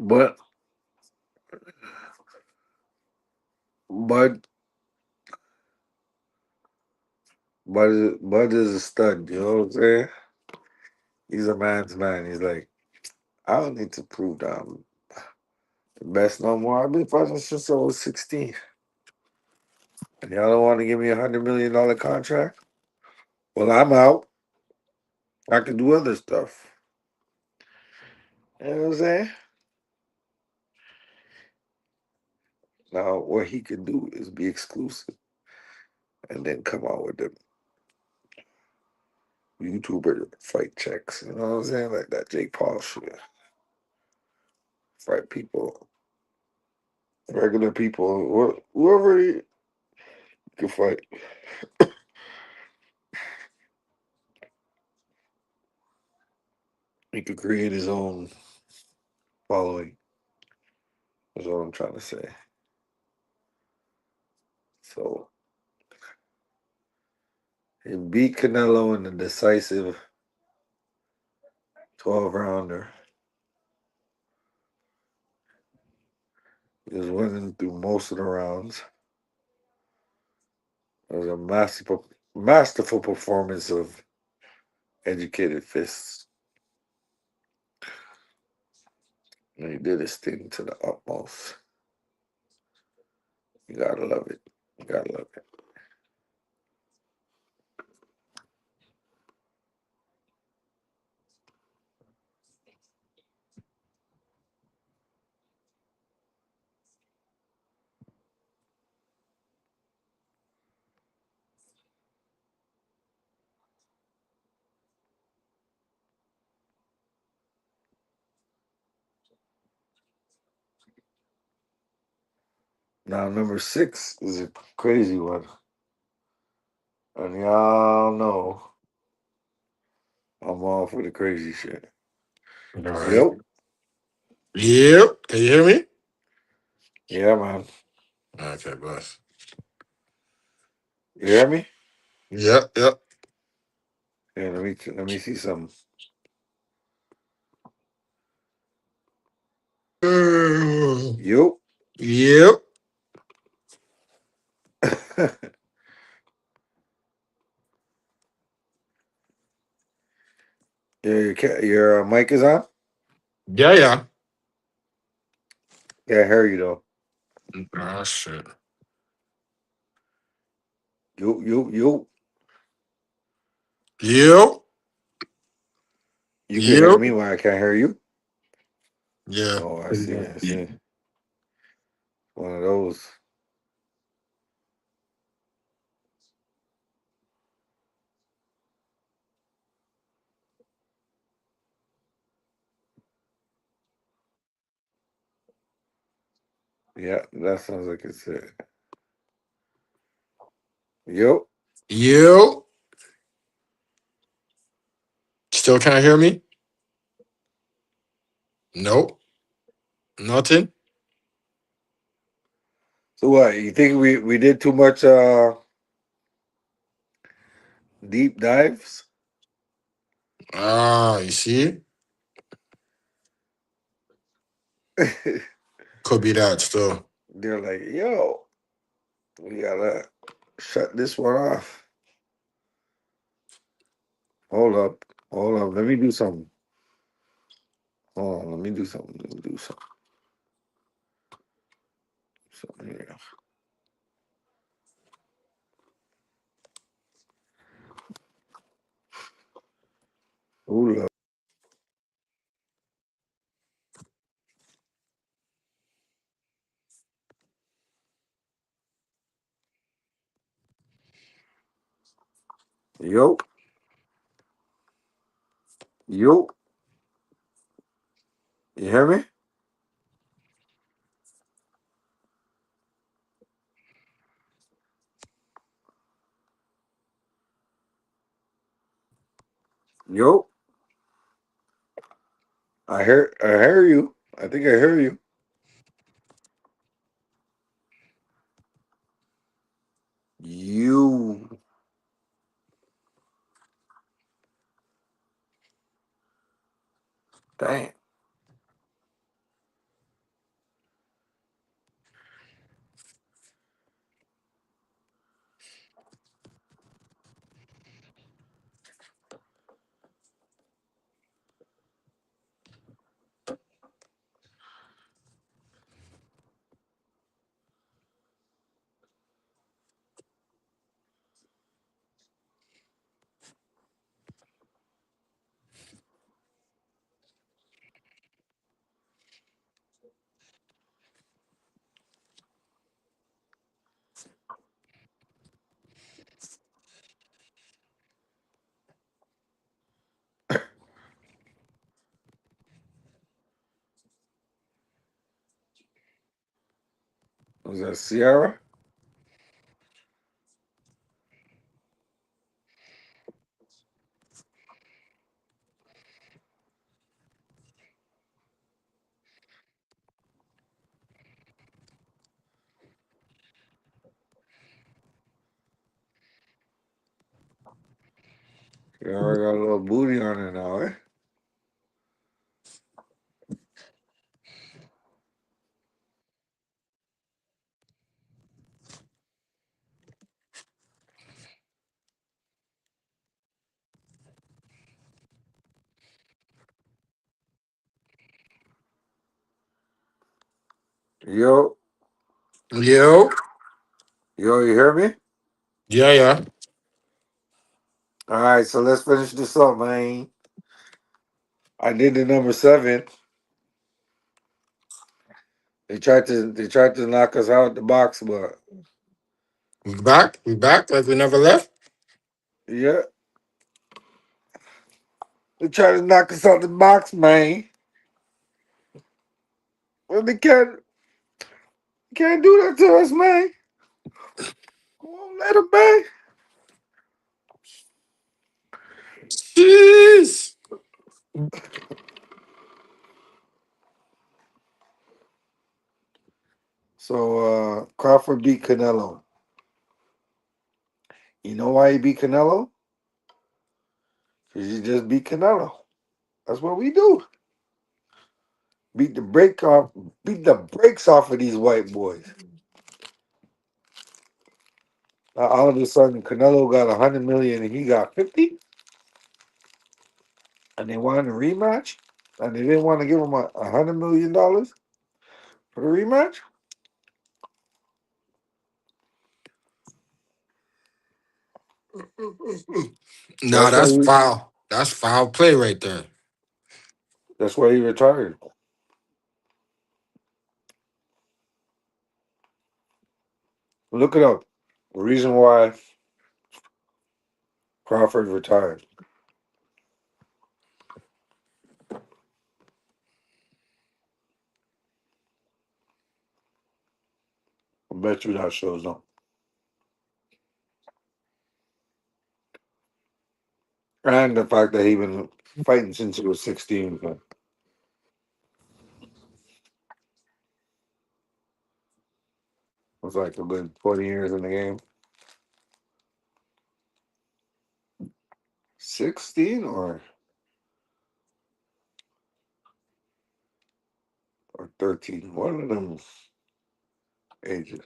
But Bud Bud is a stud. You know what I'm saying? He's a man's man. He's like, I don't need to prove that I'm the best no more. I've been fighting since I was 16. And y'all don't want to give me $100 million contract? Well, I'm out. I can do other stuff. You know what I'm saying? Now, what he can do is be exclusive and then come out with the YouTuber fight checks. You know what I'm saying? Like that Jake Paul shit. Fight people Regular people, whoever you can fight. He could create his own following. That's what I'm trying to say. So he beat Canelo in a decisive 12 rounder. He was winning through most of the rounds. It was a masterful performance of educated fists. And he did his thing to the utmost. You gotta love it. You gotta love it. Now, number 6 is a crazy one. And y'all know I'm off with the crazy shit. All right. Yep. Yep. Can you hear me? Yeah, man. Okay, bless. You hear me? Yep, yep. Yeah, let me see something. Yep. Yep. Yeah, your mic is on? Yeah, yeah. Yeah, I hear you though. Ah, shit. You. Yep. You can hear Yep. me when I can't hear you. Yeah. Oh, I see. I see. One of those. Yeah, that sounds like it's it. Yep. Yep. Still can't hear me? Nope. Nothing. So what? You think we did too much deep dives? Ah, you see? Could be that still. They're like, yo, we gotta shut this one off. Hold up. Hold up. Let me do something. Hold on. Let me do something. Let me do something. Something here. Hold up. Yo. Yo. You hear me? Yo. I hear you. I think I hear you. You. Damn. Is that Sierra? Sierra got a little booty on her now, eh? Yo, Yo. yo, you hear me? Yeah, yeah. All right, so let's finish this up, man. I did the number 7. They tried to knock us out the box, but We back? We back like we never left? yeah, they tried to knock us out the box, man. Well, they can't do that to us, man. We won't let them, man. Jeez. So Crawford beat Canelo. You know why he beat Canelo? Because he just beat Canelo. That's what we do. Beat the brakes off of these white boys. All of a sudden, Canelo got 100 million and he got 50, and they wanted a rematch, and they didn't want to give him $100 million for the rematch. Nah, That's why that's he. foul. That's foul play right there. That's why he retired. Look it up. The reason why Crawford retired. I bet you that shows up. And the fact that he been fighting since he was 16. Was like a good 20 years in the game. 16 or 13. One of them ages.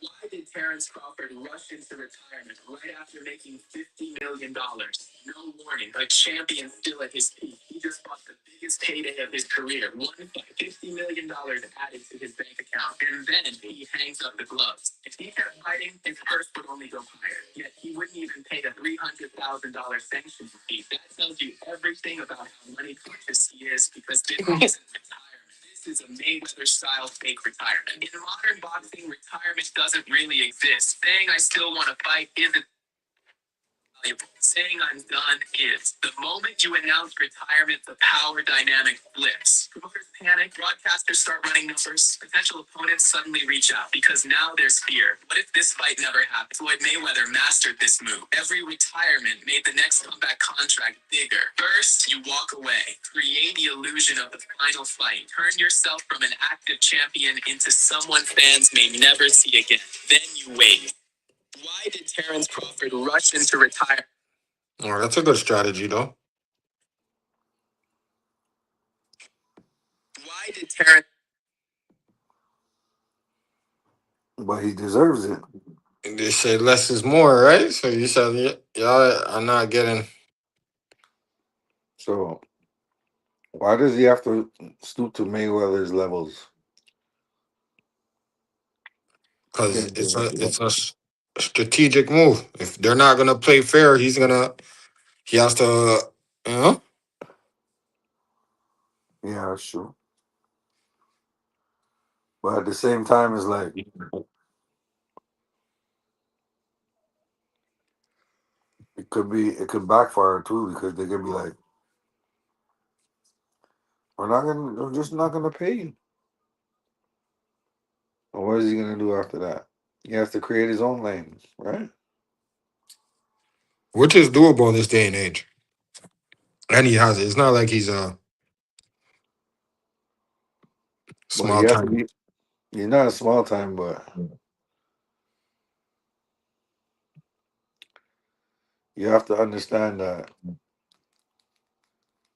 Why did Terrence Crawford rush into retirement right after making $50 million? No warning, a champion still at his peak. He just bought the biggest payday of his career. One fight, $50 million added to his bank account. And then he hangs up the gloves. If he kept fighting, his purse would only go higher. Yet he wouldn't even pay the $300,000 sanction fee. That tells you everything about how money conscious he is, because this isn't retirement. This is a Mayweather style fake retirement. In modern boxing, retirement doesn't really exist. Saying I still want to fight isn't valuable. Saying I'm done is. The moment you announce retirement, the power dynamic flips. Promoters panic, broadcasters start running numbers, potential opponents suddenly reach out because now there's fear. What if this fight never happens? Floyd Mayweather mastered this move. Every retirement made the next comeback contract bigger. First, you walk away, create the illusion of the final fight, turn yourself from an active champion into someone fans may never see again. Then you wait. Why did Terrence Crawford rush into retirement? Oh, that's a good strategy, though. Why did Terrence? But he deserves it. They say less is more, right? So you said y'all are not getting So why does he have to stoop to Mayweather's levels? He because can't do it. it's a strategic move. If they're not gonna play fair, he has to, you know. Yeah, that's true. But at the same time, it's like it could backfire too because they could be like, we're just not gonna pay you. And what is he gonna do after that? He has to create his own lane, right? which is doable in this day and age. And he has it. It's not like he's a But he small has to time. be. He's not a small time, but you have to understand that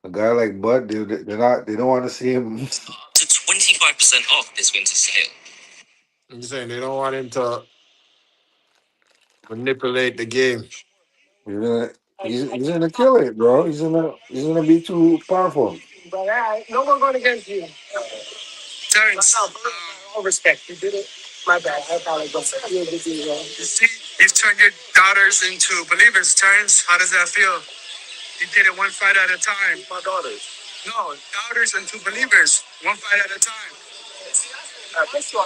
a guy like Bud, they're not. They don't want to see him. To 25% off this winter sale. I'm saying they don't want him to manipulate the game. He's gonna. He's gonna kill it, bro. He's gonna be too powerful. No one going against you. Terrence, all respect. You did it. My bad. I apologize. You see, you've turned your daughters into believers, Terrence. How does that feel? You did it one fight at a time. My daughters. No, daughters into believers, one fight at a time.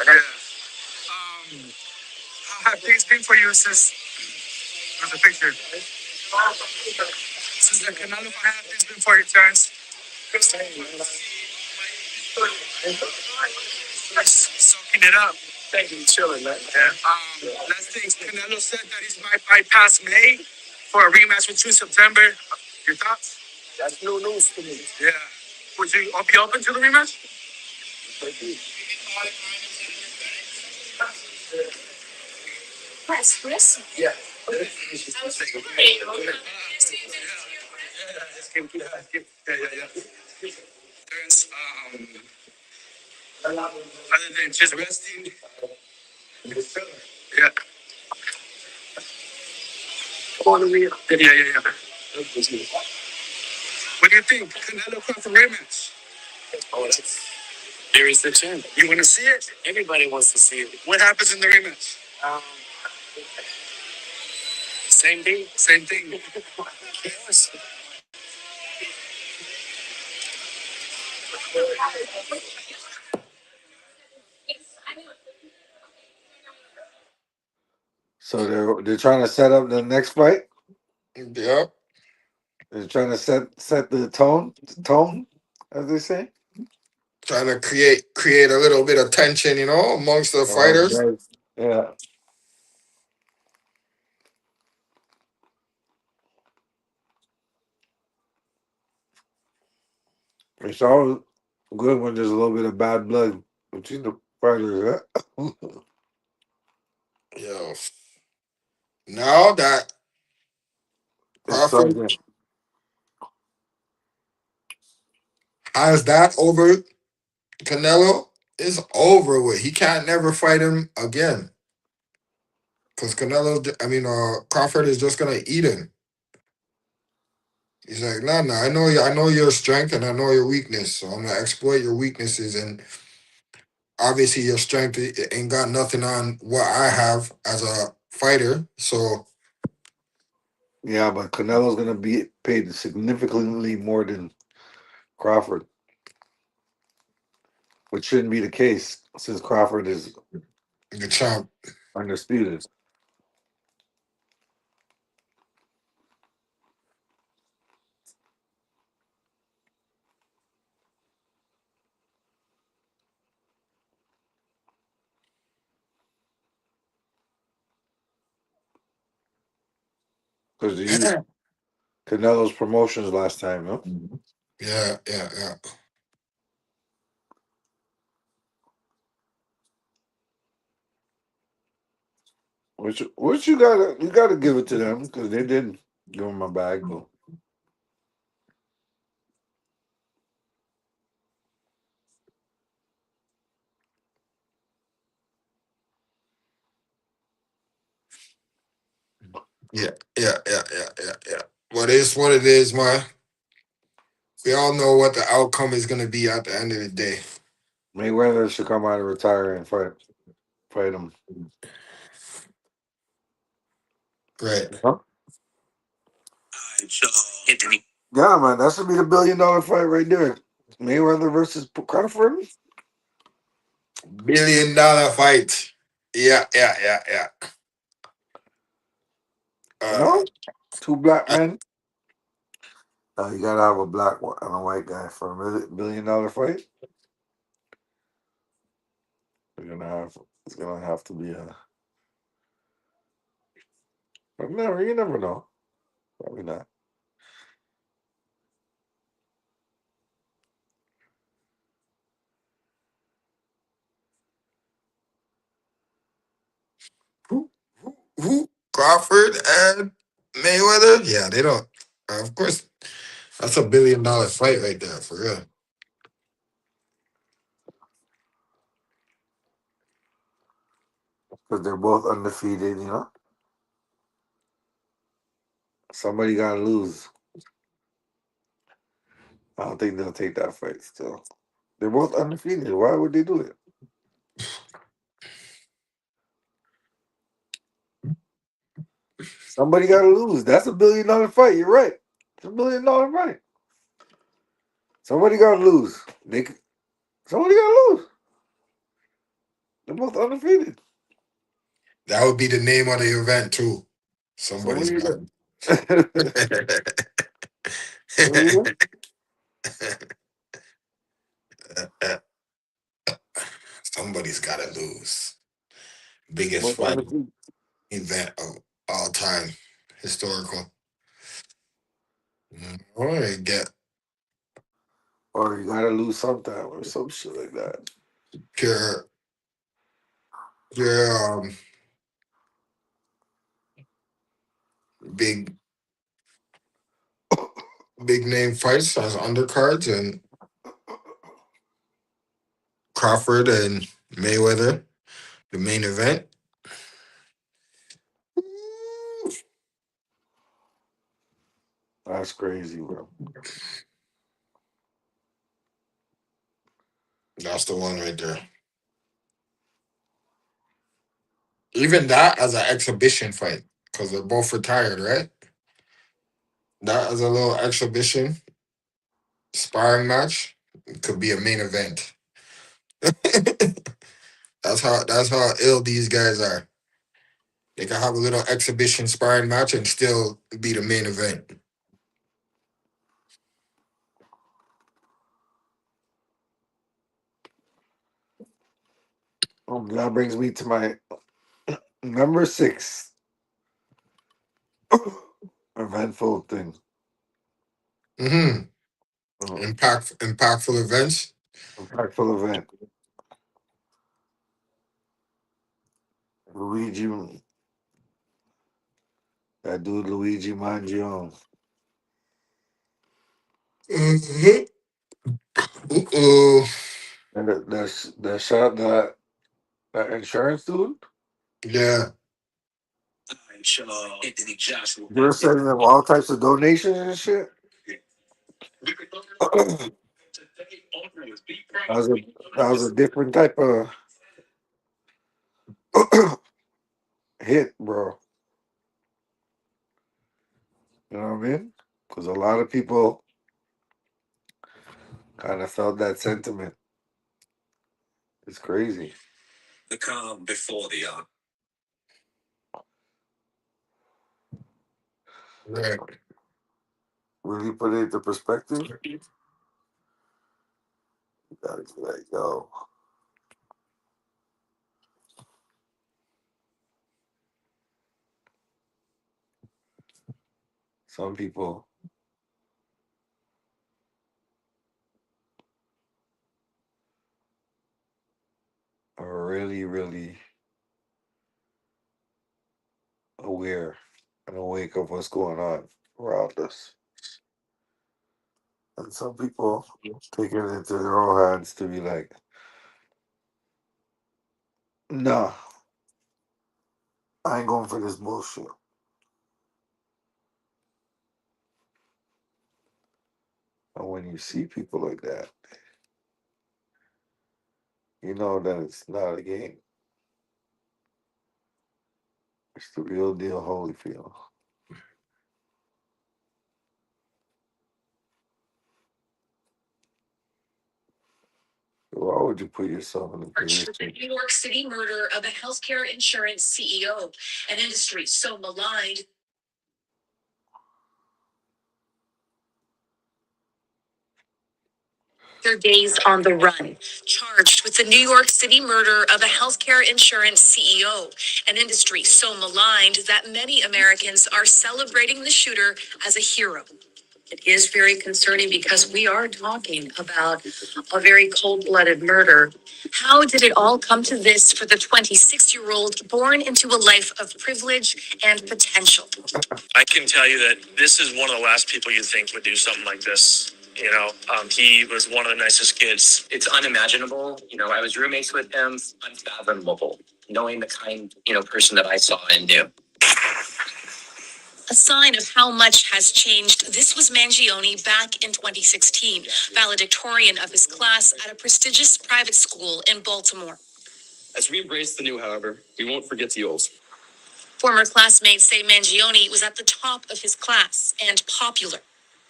Yeah. How have things been for you since there's a picture? Since the Canelo fight, how have things been for you, Terrence? Soaking it up. Thank you, chilling, man. Yeah. Last thing, Canelo said that he might bypass May for a rematch with you in September. Your thoughts? That's new news to me. Yeah. Would you be open to the rematch? Yeah. Terrence, other than just resting, yeah. Yeah. What do you think? Canelo Crawford rematch? Oh, there is the chance. You want to see it? Everybody wants to see it. What happens in the rematch? Same thing. Same thing. Yes. So they're trying to set up the next fight. Yep. They're trying to set the tone, as they say. Trying to create a little bit of tension, amongst the fighters. Okay. Yeah. It's always good when there's a little bit of bad blood between the fighters. Huh? Yo. Now that It's Crawford something. has that over Canelo, it's over with. He can't never fight him again. Because Crawford is just gonna eat him. He's like, nah. I know your strength and I know your weakness. So I'm gonna exploit your weaknesses. And obviously, your strength ain't got nothing on what I have as a fighter. So Yeah, but Canelo's gonna be paid significantly more than Crawford, which shouldn't be the case since Crawford is the champ, undisputed. Because they used Canelo's promotions last time, no? yeah. Which you gotta give it to them because they did give him a bag, but Yeah. But it's what it is, man. We all know what the outcome is gonna be at the end of the day. Mayweather should come out and retire and fight him. Right. Huh? Yeah, man, that should be the $1 billion fight right there. Mayweather versus Crawford. $1 billion fight. Yeah. No, Two black men. You gotta have a black one and a white guy for $1 billion fight. You're gonna have. It's gonna have to be a. But never. You never know. Probably not. Who? Crawford and Mayweather? Yeah, they don't. Of course, that's $1 billion fight right there for real. Because they're both undefeated. You know. Somebody gotta lose. I don't think they'll take that fight. Still, they're both undefeated. Why would they do it? Somebody gotta lose. That's $1 billion fight. You're right. It's $1 billion fight. Somebody gotta lose. Somebody gotta lose. They're both undefeated. That would be the name of the event too. Somebody's Somebody got. got. Somebody got. Somebody's got to lose. Biggest Both fight undefeated. event of all time, historical. All right, get Or you gotta lose sometime or some shit like that. pure, pure, big, big name fights as undercards and Crawford and Mayweather, the main event. That's crazy, bro. That's the one right there. Even that as an exhibition fight, because they're both retired, right? That as a little exhibition sparring match could be a main event. That's how ill these guys are. They can have a little exhibition sparring match and still be the main event. That brings me to my number 6 eventful thing. Mm-hmm. Uh, Impactful events. Impactful event. Luigi, that dude Luigi Mangione. Mm-hmm. Uh-oh. And that shot that insurance dude. Yeah. You're sending them all types of donations and shit. that was a that was a different type of hit, bro. You know what I mean? Because a lot of people kind of felt that sentiment. It's crazy. Right. Really put it into perspective. You gotta be like, yo, some people are really, really aware and awake of what's going on around us. And some people take it into their own hands to be like, nah, I ain't going for this bullshit. And when you see people like that, you know that it's not a game. It's the real deal Holyfield. Why would you put yourself in a position? New York City murder of a healthcare insurance CEO, an industry so maligned. Their days on the run, charged with the New York City murder of a healthcare insurance CEO, an industry so maligned that many Americans are celebrating the shooter as a hero. It is very concerning because we are talking about a very cold-blooded murder. How did it all come to this for the 26-year-old born into a life of privilege and potential? I can tell you that this is one of the last people you think would do something like this. He was one of the nicest kids. It's unimaginable. I was roommates with him. Unfathomable, knowing the kind, person that I saw and knew. A sign of how much has changed. This was Mangione back in 2016, valedictorian of his class at a prestigious private school in Baltimore. As we embrace the new, however, we won't forget the old. Former classmates say Mangione was at the top of his class and popular.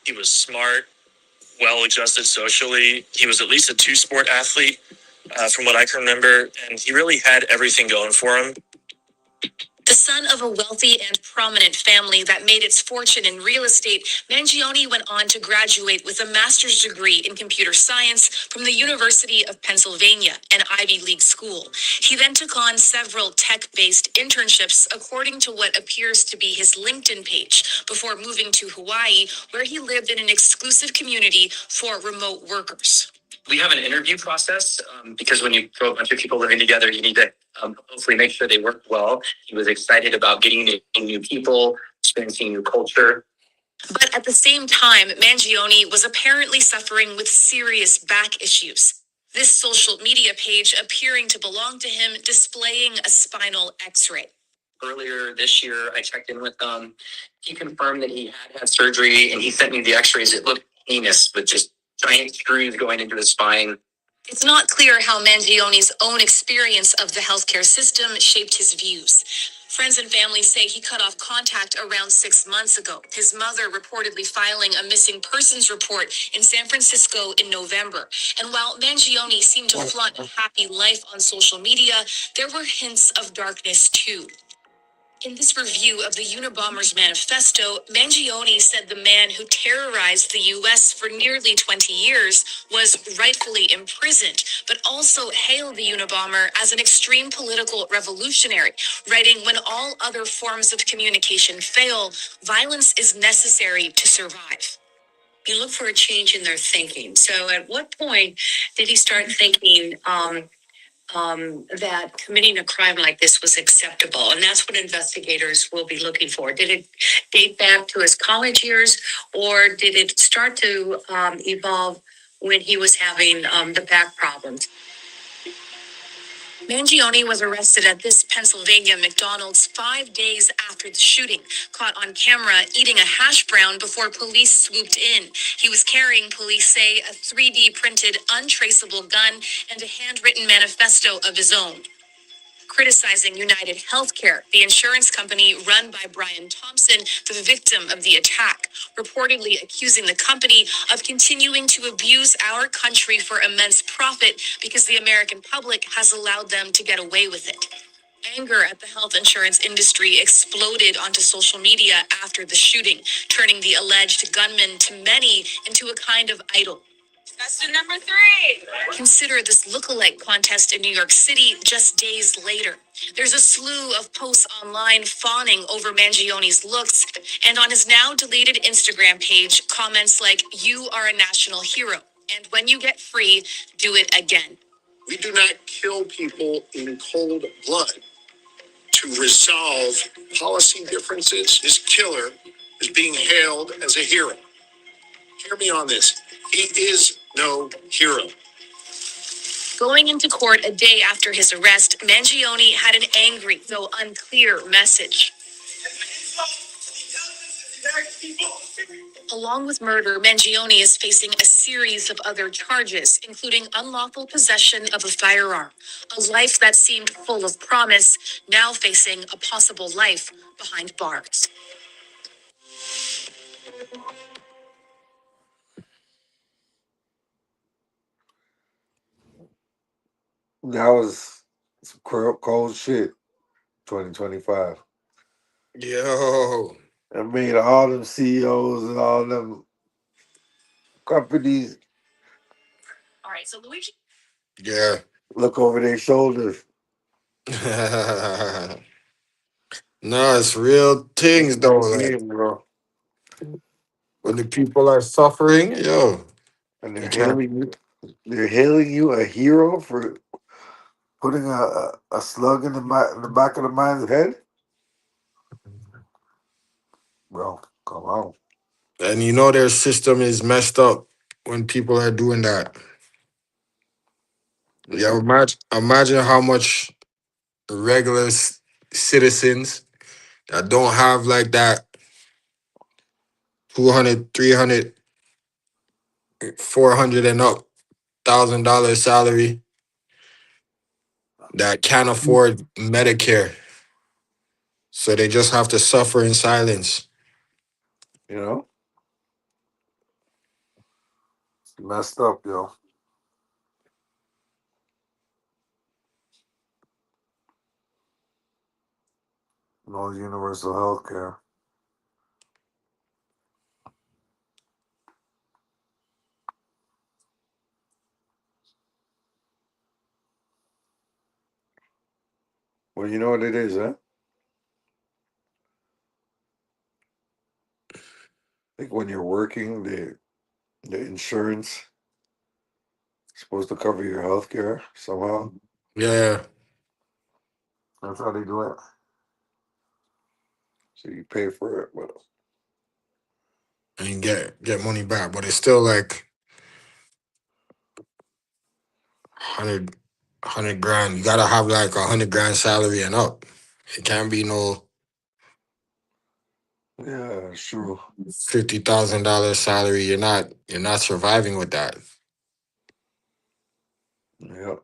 He was smart, well-adjusted socially. He was at least a two-sport athlete, from what I can remember, and he really had everything going for him. The son of a wealthy and prominent family that made its fortune in real estate, Mangione went on to graduate with a master's degree in computer science from the University of Pennsylvania, an Ivy League school. He then took on several tech-based internships, according to what appears to be his LinkedIn page, before moving to Hawaii, where he lived in an exclusive community for remote workers. We have an interview process because when you throw a bunch of people living together, you need to hopefully make sure they work well. He was excited about getting to know new people, experiencing new culture. But at the same time, Mangione was apparently suffering with serious back issues. This social media page appearing to belong to him, displaying a spinal x-ray. Earlier this year, I checked in with him. He confirmed that he had surgery and he sent me the x-rays. It looked heinous, with just giant screws going into the spine. It's not clear how Mangione's own experience of the healthcare system shaped his views. Friends and family say he cut off contact around 6 months ago, his mother reportedly filing a missing persons report in San Francisco in November. And while Mangione seemed to flaunt a happy life on social media, there were hints of darkness too. In this review of the Unabomber's manifesto, Mangione said the man who terrorized the U.S. for nearly 20 years was rightfully imprisoned, but also hailed the Unabomber as an extreme political revolutionary, writing, "When all other forms of communication fail, violence is necessary to survive." You look for a change in their thinking. So at what point did he start thinking, that committing a crime like this was acceptable? And that's what investigators will be looking for. Did it date back to his college years, or did it start to evolve when he was having the back problems? Mangione was arrested at this Pennsylvania McDonald's 5 days after the shooting, caught on camera eating a hash brown before police swooped in. He was carrying, police say, a 3D printed, untraceable gun and a handwritten manifesto of his own, criticizing United Healthcare, the insurance company run by Brian Thompson, the victim of the attack, reportedly accusing the company of continuing to abuse our country for immense profit because the American public has allowed them to get away with it. Anger at the health insurance industry exploded onto social media after the shooting, turning the alleged gunman to many into a kind of idol. Question number 3. Consider this lookalike contest in New York City just days later. There's a slew of posts online fawning over Mangione's looks, and on his now deleted Instagram page, comments like, "You are a national hero, and when you get free, do it again." We do not kill people in cold blood to resolve policy differences. This killer is being hailed as a hero. Hear me on this. He is no hero. Going into court a day after his arrest, Mangione had an angry, though unclear, message. Along with murder, Mangione is facing a series of other charges, including unlawful possession of a firearm, a life that seemed full of promise, now facing a possible life behind bars. That was some cold shit. 2025. Yo. I mean, all them CEOs and all them companies Yeah. Look over their shoulders. No, it's real things though. Yeah, Like bro. when the people are suffering, yo, And you can't. they're hailing you a hero for putting a slug in the back of the man's head, bro. Come on. And you know their system is messed up when people are doing that. Yeah, Yep. imagine how much regular citizens that don't have like that 200, 300, 400 and up $1,000 salary that can't afford Medicare. So they just have to suffer in silence. You know, it's messed up, yo. No universal health care. Well, you know what it is, huh? Like when you're working, the insurance is supposed to cover your health care somehow. Yeah, That's how they do it. So you pay for it, but and you get money back, but it's still like 100 grand. You gotta have like 100 grand salary and up. It can't be no yeah, it's true. $50,000 salary. You're not surviving with that. Yeah,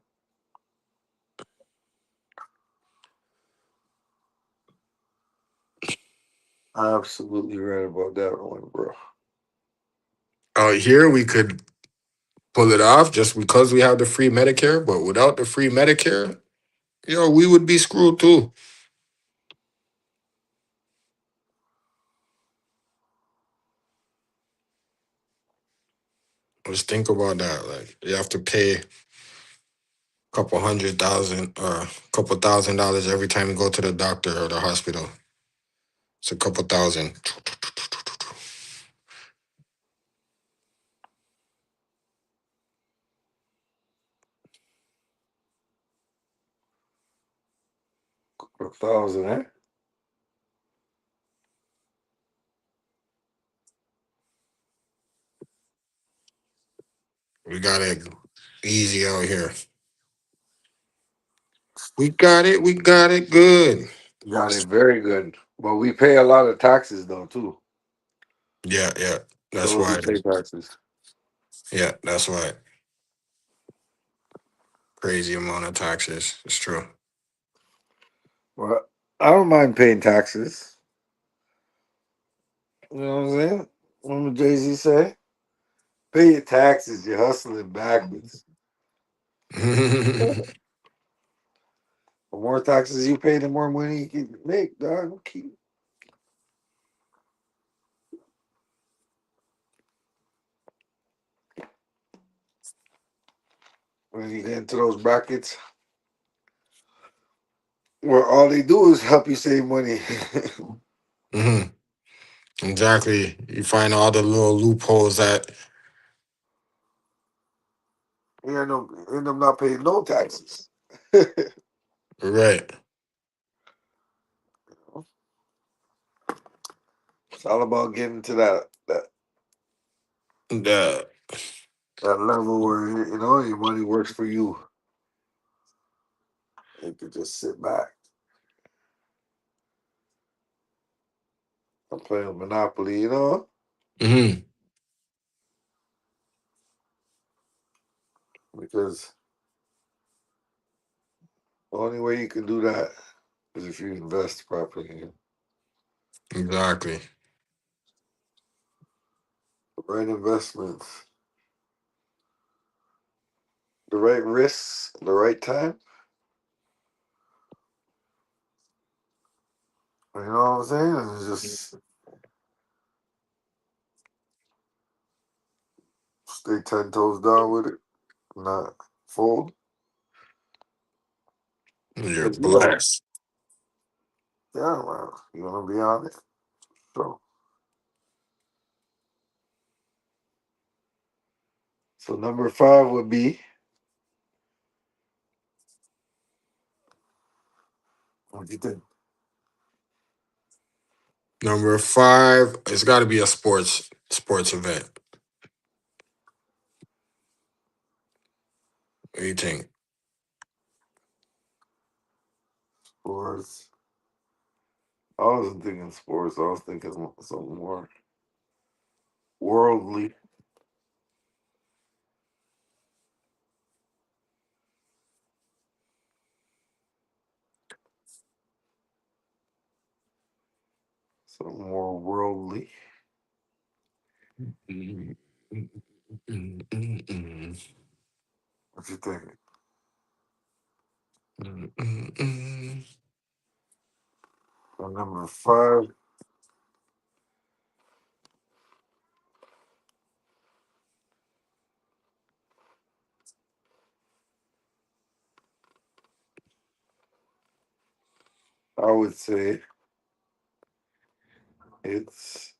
absolutely right about that one, bro. Out here we could pull it off just because we have the free Medicare, but without the free Medicare, we would be screwed too. Just think about that. Like you have to pay a couple hundred thousand or a couple $1,000 every time you go to the doctor or the hospital. It's a couple thousand. A thousand, eh? We got it easy out here. We got it good. Got it very good. But we pay a lot of taxes though too. Yeah, yeah. That's So we why. pay taxes. Yeah, that's why. Crazy amount of taxes. It's true. Well, I don't mind paying taxes. You know what I'm saying? What Jay Z say? Pay your taxes. You're hustling backwards. The more taxes you pay, the more money you can make, dog. Keep when you get into those brackets where all they do is help you save money. hmm Exactly. You find all the little loopholes that. You end up not paying no taxes. It's Right. all about getting to The that level where your money works for you. You can just sit back and play Monopoly, hmm because the only way you can do that is if you invest properly. Exactly. The right investments, the right risks, the right time. You know what I'm saying? It's just stay 10 toes down with it. not fold. You're But yeah, blessed. yeah, well, you want to be on it? So, so number five would be, what do you think? Number five, it's got to be a sports event. What do you think? Sports. I wasn't thinking sports. I was thinking something more worldly. Something more worldly. Mm, mm, mm. What you thinking? Mm, mm, mm. So number five, I would say it's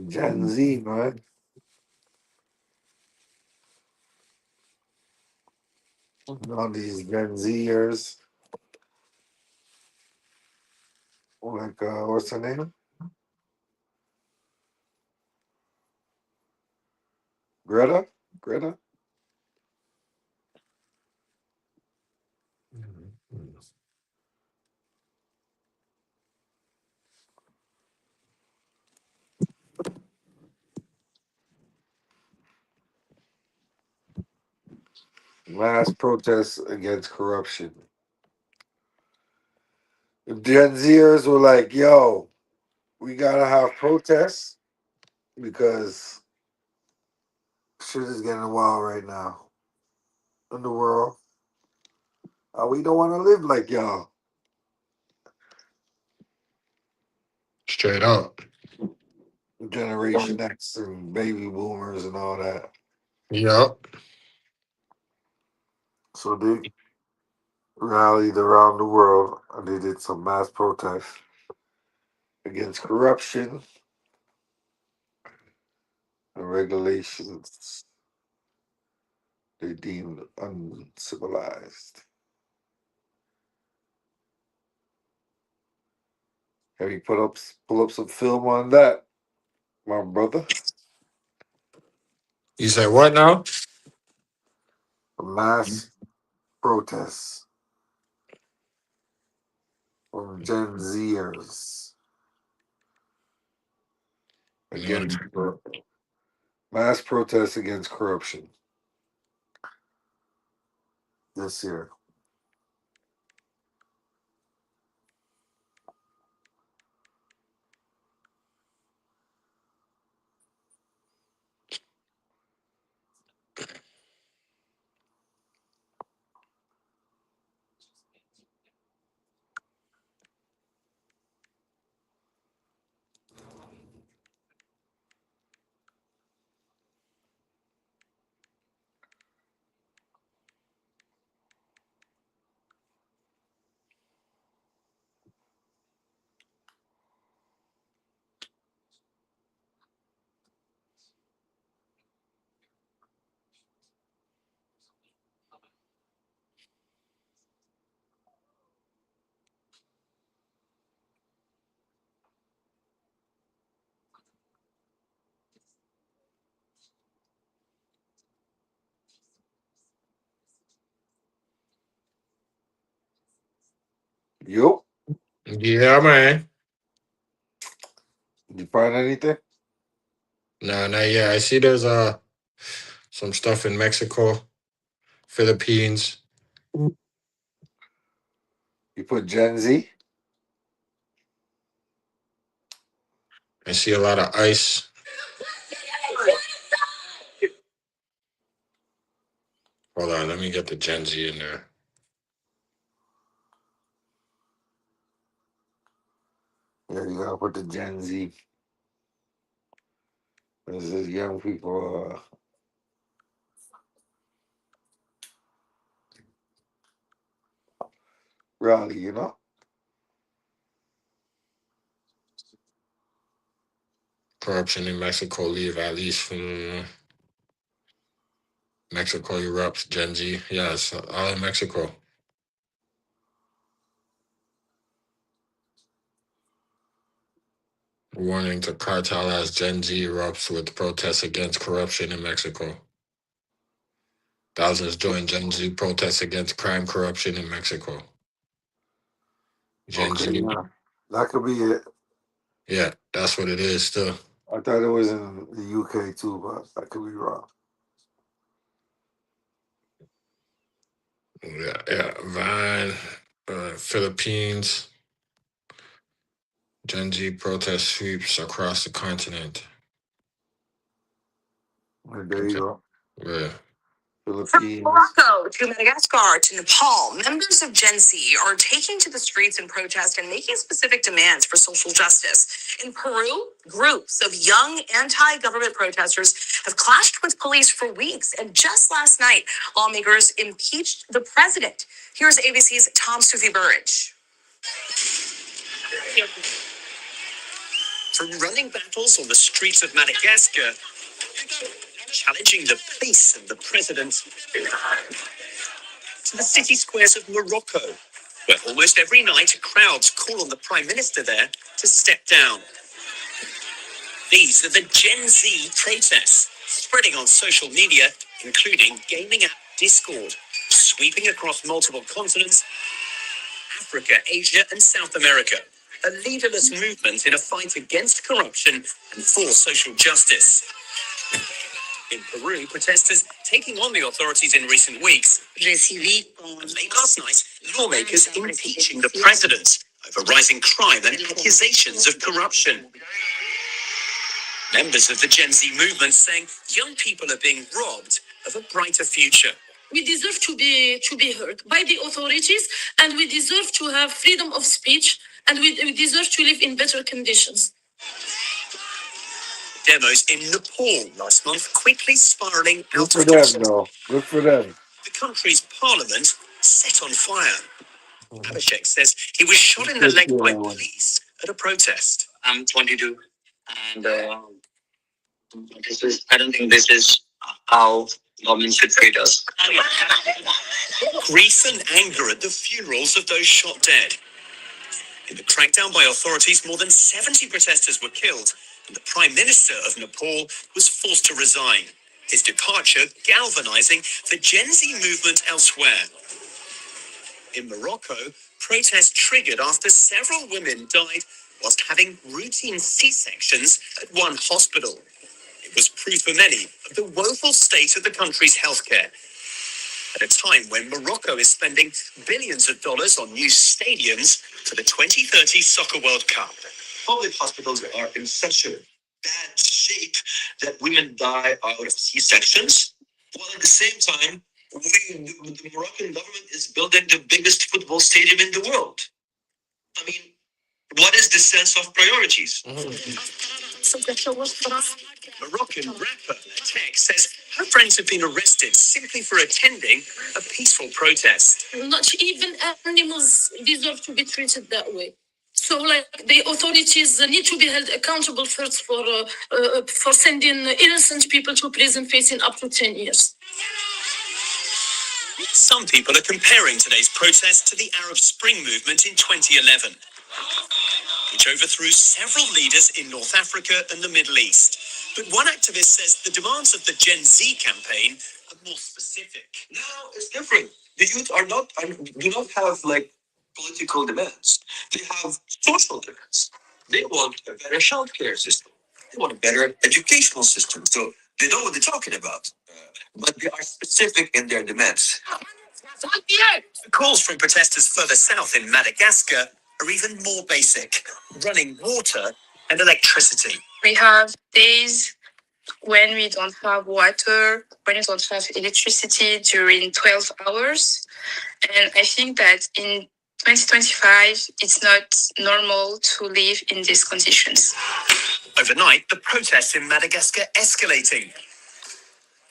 Gen Z, man. All these Gen Zers, like what's her name? Greta. Greta. Mass protests against corruption. If Gen Zers were like, "Yo, we gotta have protests because shit is getting wild right now in the world. We don't want to live like y'all, Straight up. Generation X and baby boomers and all that." Yep. So they rallied around the world and they did some mass protests against corruption and regulations they deemed uncivilized. Have you pull up some film on that, my brother? You said what now? Mass protests from Gen Zers You want against mass protests against corruption this year. Yup. Yeah, man. Did you find anything? No, not yet. I see there's some stuff in Mexico, Philippines. You put Gen Z? I see a lot of ice. Hold on, let me get the Gen Z in there. Yeah, you gotta put the Gen Z. This is young people rally, you know? Corruption in Mexico leave at least from Mexico erupts. Gen Z. Yeah, it's all in Mexico. Warning to cartel as Gen Z erupts with protests against corruption in Mexico. Thousands join Gen Z protests against crime corruption in Mexico. Gen Okay, Z. yeah. That could be it. Yeah, that's what it is still. I thought it was in the UK too, but I could be wrong. Yeah. Vine, Philippines. Gen Z protest sweeps across the continent. There you go. Yeah. From Philippines. Morocco to Madagascar to Nepal, members of Gen Z are taking to the streets in protest and making specific demands for social justice. In Peru, groups of young anti-government protesters have clashed with police for weeks, and just last night, lawmakers impeached the president. Here's ABC's Tom Sufi Burridge. From running battles on the streets of Madagascar, challenging the police and the president, to the city squares of Morocco, where almost every night crowds call on the Prime Minister there to step down. These are the Gen Z protests, spreading on social media, including gaming app Discord, sweeping across multiple continents, Africa, Asia, and South America. A leaderless movement in a fight against corruption and for social justice. In Peru, protesters taking on the authorities in recent weeks. Late last night, lawmakers impeaching the president over rising crime and accusations of corruption. Members of the Gen Z movement saying young people are being robbed of a brighter future. We deserve to be heard by the authorities, and we deserve to have freedom of speech, and we deserve to live in better conditions. Demos in Nepal last month quickly spiraling Good out for of them, control. though. Good for them. The country's parliament set on fire. Abhishek says he was shot in the Good leg for by that one. police at a protest. I'm 22, and I don't think this is how government should treat us. Grief and anger at the funerals of those shot dead. In the crackdown by authorities, more than 70 protesters were killed, and the Prime Minister of Nepal was forced to resign. His departure galvanizing the Gen Z movement elsewhere. In Morocco, protests triggered after several women died whilst having routine C-sections at one hospital. It was proof for many of the woeful state of the country's healthcare. At a time when Morocco is spending billions of dollars on new stadiums for the 2030 Soccer World Cup. Public hospitals are in such a bad shape that women die out of C-sections, while at the same time, the Moroccan government is building the biggest football stadium in the world. I mean, what is the sense of priorities? Moroccan rapper Tech says her friends have been arrested simply for attending a peaceful protest. Not even animals deserve to be treated that way. So, the authorities need to be held accountable first for sending innocent people to prison facing up to 10 years. Some people are comparing today's protest to the Arab Spring movement in 2011, which overthrew several leaders in North Africa and the Middle East. But one activist says the demands of the Gen Z campaign are more specific. Now it's different. The youth do not have political demands. They have social demands. They want a better healthcare system. They want a better educational system. So they know what they're talking about, but they are specific in their demands. The calls from protesters further south in Madagascar are even more basic: running water and electricity. We have days when we don't have water, when we don't have electricity during 12 hours. And I think that in 2025, it's not normal to live in these conditions. Overnight, the protests in Madagascar escalating.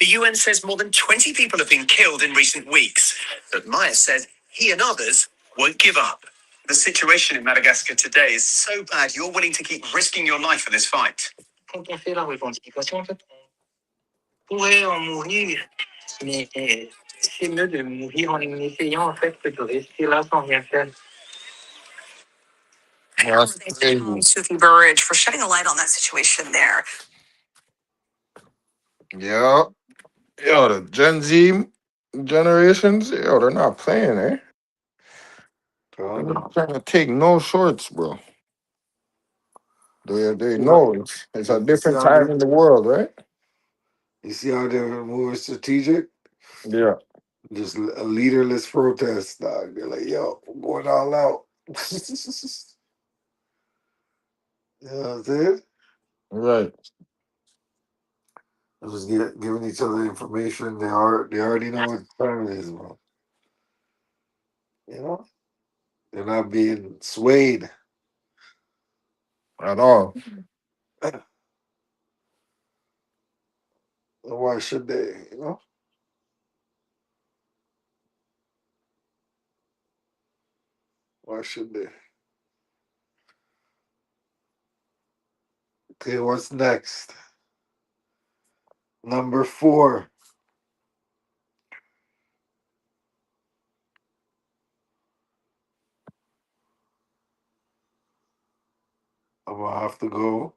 The UN says more than 20 people have been killed in recent weeks, but Maya says he and others won't give up. The situation in Madagascar today is so bad, you're willing to keep risking your life for this fight. Quand on fait la revendication, en fait, on pourrait en mourir, mais c'est mieux de mourir en essayant, en fait, que de rester là sans rien faire. That's crazy. Sufi Burridge for shedding a light on that situation there. Yeah. Yo, the Gen Z generations, yo, they're not playing, eh? They're not trying to take no shorts, bro. They know it's a different time in the world, right? You see how they're moving strategic? Yeah. Just a leaderless protest, dog. They're like, yo, we're going all out. You know what I'm saying? Right. They're just giving each other information. They already know what time it is, bro. You know? They're not being swayed. At all. Why should they? You know? Why should they? Okay, what's next? Number 4. I'm gonna have to go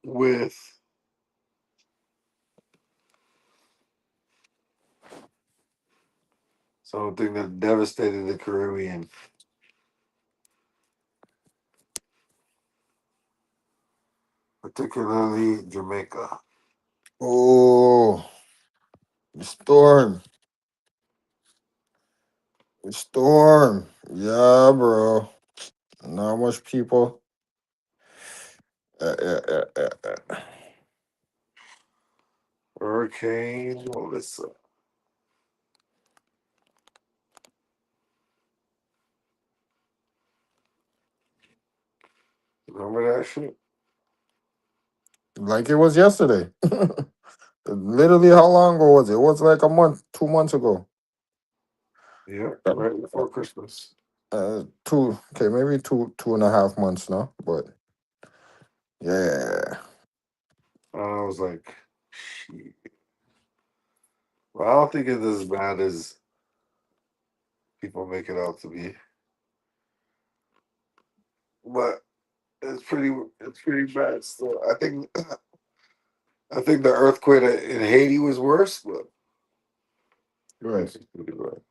with something that devastated the Caribbean, particularly Jamaica. Oh, the storm. The storm. Yeah, bro. Not much people. Uh, uh, uh, uh, uh. Hurricane Melissa. Remember that shit? Like it was yesterday. Literally, how long ago was it? It was like a month, 2 months ago. Yeah, right before Christmas. Two, okay, maybe 2.5 months now. But yeah, I was like, shit. Well, I don't think it's as bad as people make it out to be, but it's pretty bad still. I think the earthquake in Haiti was worse, but right. it's pretty bad.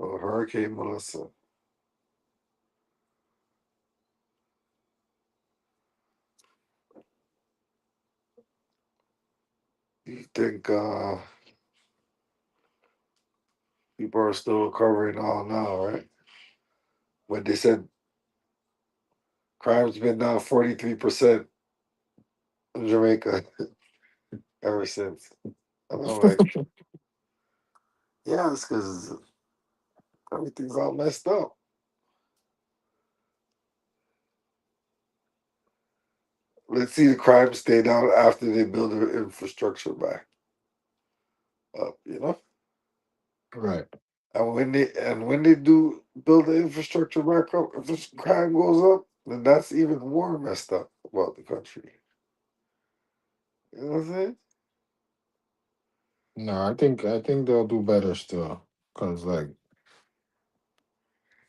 Oh, Hurricane Melissa. You think people are still recovering all now, right? But they said crime's been down 43% in Jamaica ever since. And I'm like, yeah, it's because everything's all messed up. Let's see the crime stay down after they build their infrastructure back up, you know? Right. And when they do build the infrastructure back up, if this crime goes up, then that's even more messed up about the country. You know what I'm saying? No, I think they'll do better still. Cause like,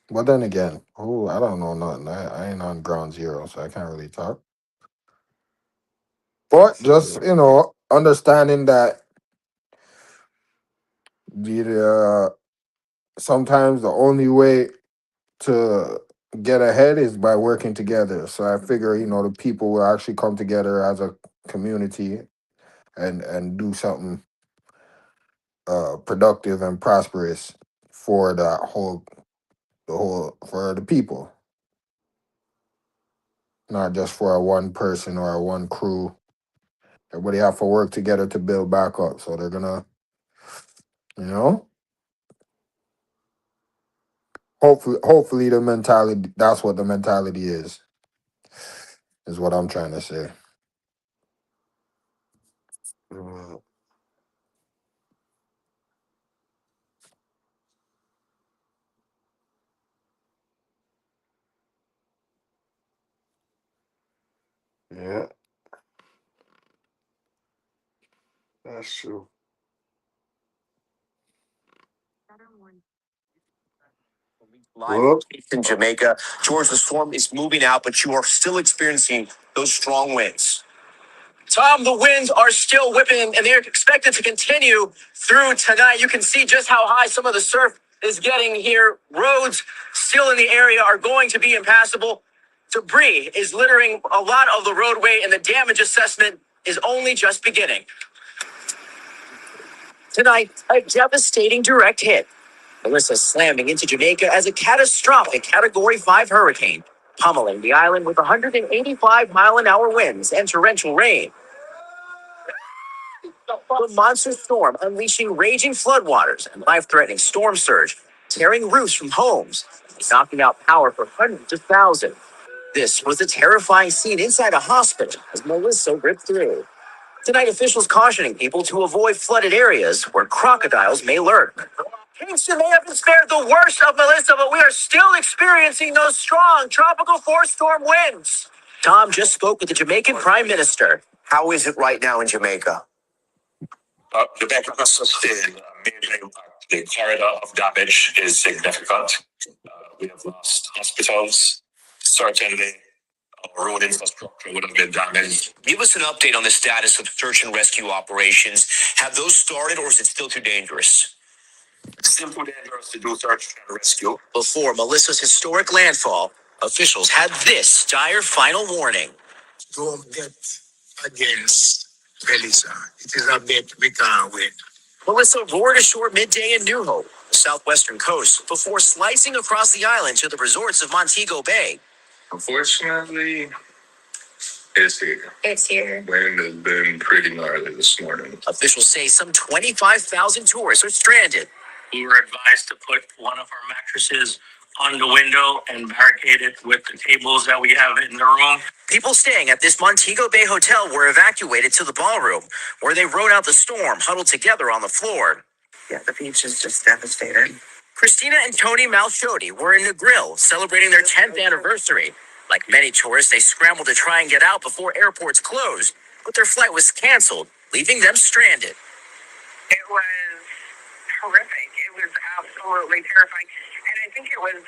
but then again, oh, I don't know nothing. I ain't on ground zero, so I can't really talk. But It's, just understanding that the sometimes the only way to get ahead is by working together. So I figure the people will actually come together as a community and do something productive and prosperous for for the people, not just for a one person or a one crew. Everybody have to work together to build back up. So they're gonna, you know, hopefully the mentality. That's what the mentality is what I'm trying to say. Uh, yeah, that's true. Live Well, in Jamaica. George, the storm is moving out, but you are still experiencing those strong winds. Tom, the winds are still whipping, and they're expected to continue through tonight. You can see just how high some of the surf is getting here. Roads still in the area are going to be impassable. Debris is littering a lot of the roadway, and the damage assessment is only just beginning. Tonight, a devastating direct hit. Melissa slamming into Jamaica as a catastrophic Category 5 hurricane, pummeling the island with 185-mile-an-hour winds and torrential rain. The monster storm unleashing raging floodwaters and life-threatening storm surge, tearing roofs from homes, knocking out power for hundreds of thousands. This was a terrifying scene inside a hospital as Melissa ripped through. Tonight, officials cautioning people to avoid flooded areas where crocodiles may lurk. Kingston may have been spared the worst of Melissa, but we are still experiencing those strong tropical force storm winds. Tom just spoke with the Jamaican Prime Minister. How is it right now in Jamaica? Jamaica has sustained a major impact. The corridor of damage is significant. We have lost hospitals. Certainly, our road infrastructure would have been damaged. Give us an update on the status of search and rescue operations. Have those started, or is it still too dangerous? It's still too dangerous to do search and rescue. Before Melissa's historic landfall, officials had this dire final warning. Don't get against Melissa. It is a bit we can't win. Melissa roared ashore midday in New Hope, the southwestern coast, before slicing across the island to the resorts of Montego Bay. Unfortunately, it's here. It's here. Wind has been pretty gnarly this morning. Officials say some 25,000 tourists are stranded. We were advised to put one of our mattresses on the window and barricade it with the tables that we have in the room. People staying at this Montego Bay hotel were evacuated to the ballroom, where they rode out the storm, huddled together on the floor. Yeah, the beach is just devastated. Christina and Tony Malchodi were in the grill, celebrating their 10th anniversary. Like many tourists, they scrambled to try and get out before airports closed, but their flight was canceled, leaving them stranded. It was horrific. It was absolutely terrifying. And I think it was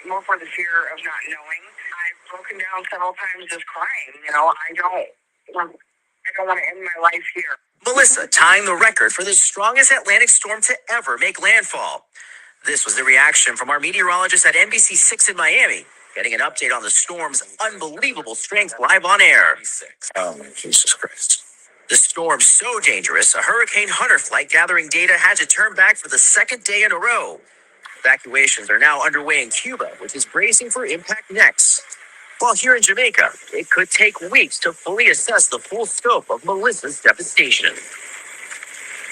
more for the fear of not knowing. I've broken down several times just crying. I don't want to end my life here. Melissa tying the record for the strongest Atlantic storm to ever make landfall. This was the reaction from our meteorologist at NBC6 in Miami, getting an update on the storm's unbelievable strength live on air. Oh, Jesus Christ. The storm so dangerous, a Hurricane Hunter flight gathering data had to turn back for the second day in a row. Evacuations are now underway in Cuba, which is bracing for impact next. While here in Jamaica, it could take weeks to fully assess the full scope of Melissa's devastation.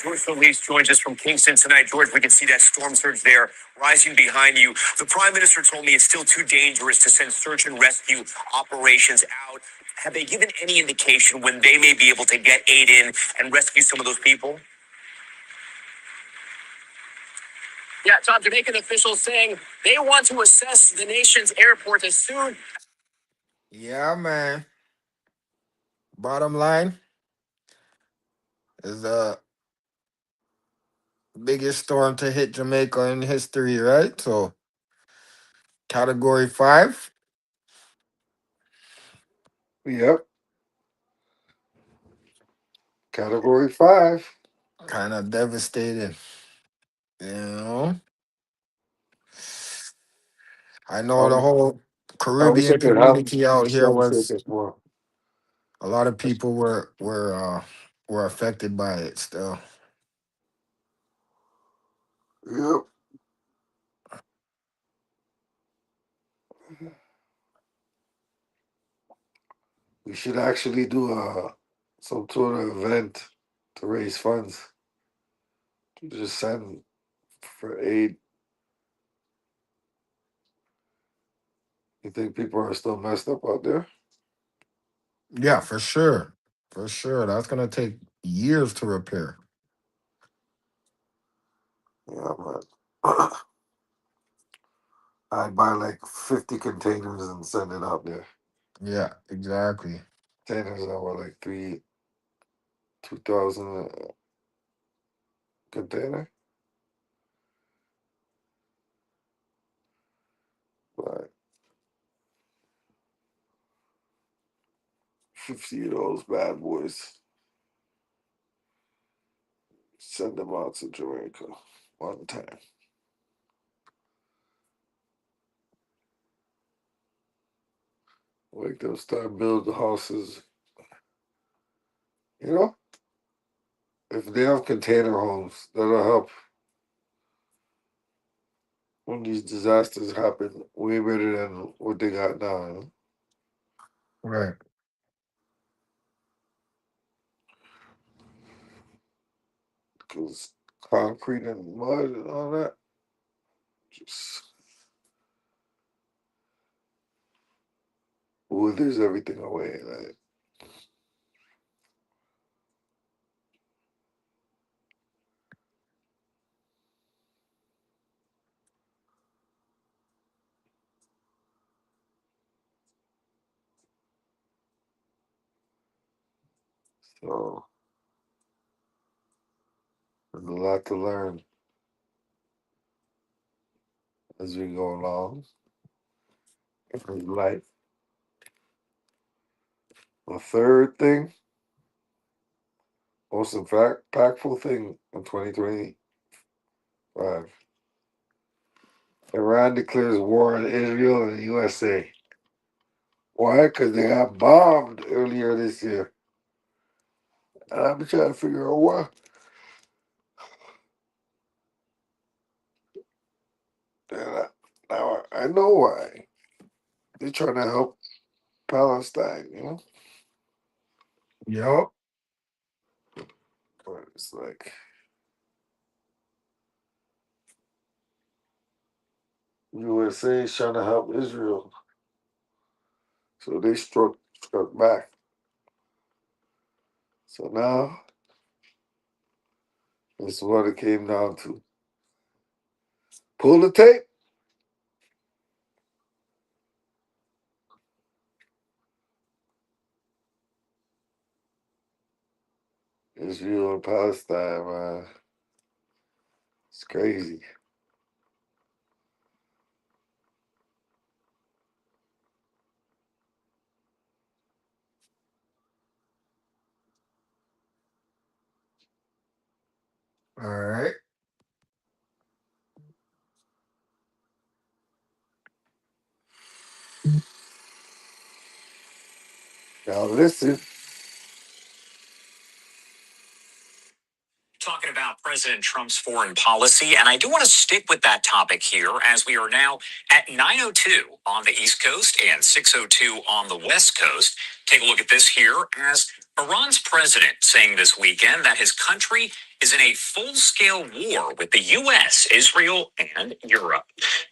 George Solis joins us from Kingston tonight. George, we can see that storm surge there rising behind you. The Prime Minister told me it's still too dangerous to send search and rescue operations out. Have they given any indication when they may be able to get aid in and rescue some of those people? Yeah, Tom, Jamaican officials saying they want to assess the nation's airport as soon. Yeah, man. Bottom line is the biggest storm to hit Jamaica in history, right? So Category 5. yep, Category 5. Kind of devastating. You know, I I, know the whole I wish I Caribbean could have community out here some was as well. a lot of people were affected by it still. Yep. We should actually do some sort of event to raise funds to just send for aid. You think people are still messed up out there? Yeah, for sure. For sure. That's gonna take years to repair. Yeah, man. I'd buy like 50 containers and send it out there. Yeah, exactly. Containers are what, like 2,000 a container? But 50 of those bad boys. Send them out to Jamaica one time. Like they'll start building houses. You know, if they have container homes, that'll help when these disasters happen way better than what they got now. You know? Right. Because concrete and mud and all that just withers everything away. Like, so there's a lot to learn as we go along in life. The third thing, most impactful thing in 2025. Iran declares war on Israel and the USA. Why? Because they got bombed earlier this year. And I've been trying to figure out why. And now I know why. They're trying to help Palestine, you know? Yep. But it's like USA is trying to help Israel. So they struck back. So now this is what it came down to. Pull the tape. Israel and Palestine, man. It's crazy. All right. Now listen. Talking about President Trump's foreign policy, and I do want to stick with that topic here as we are now at 9:02 on the East Coast and 6:02 on the West Coast. Take a look at this here as Iran's president saying this weekend that his country is in a full-scale war with the U.S., Israel, and Europe.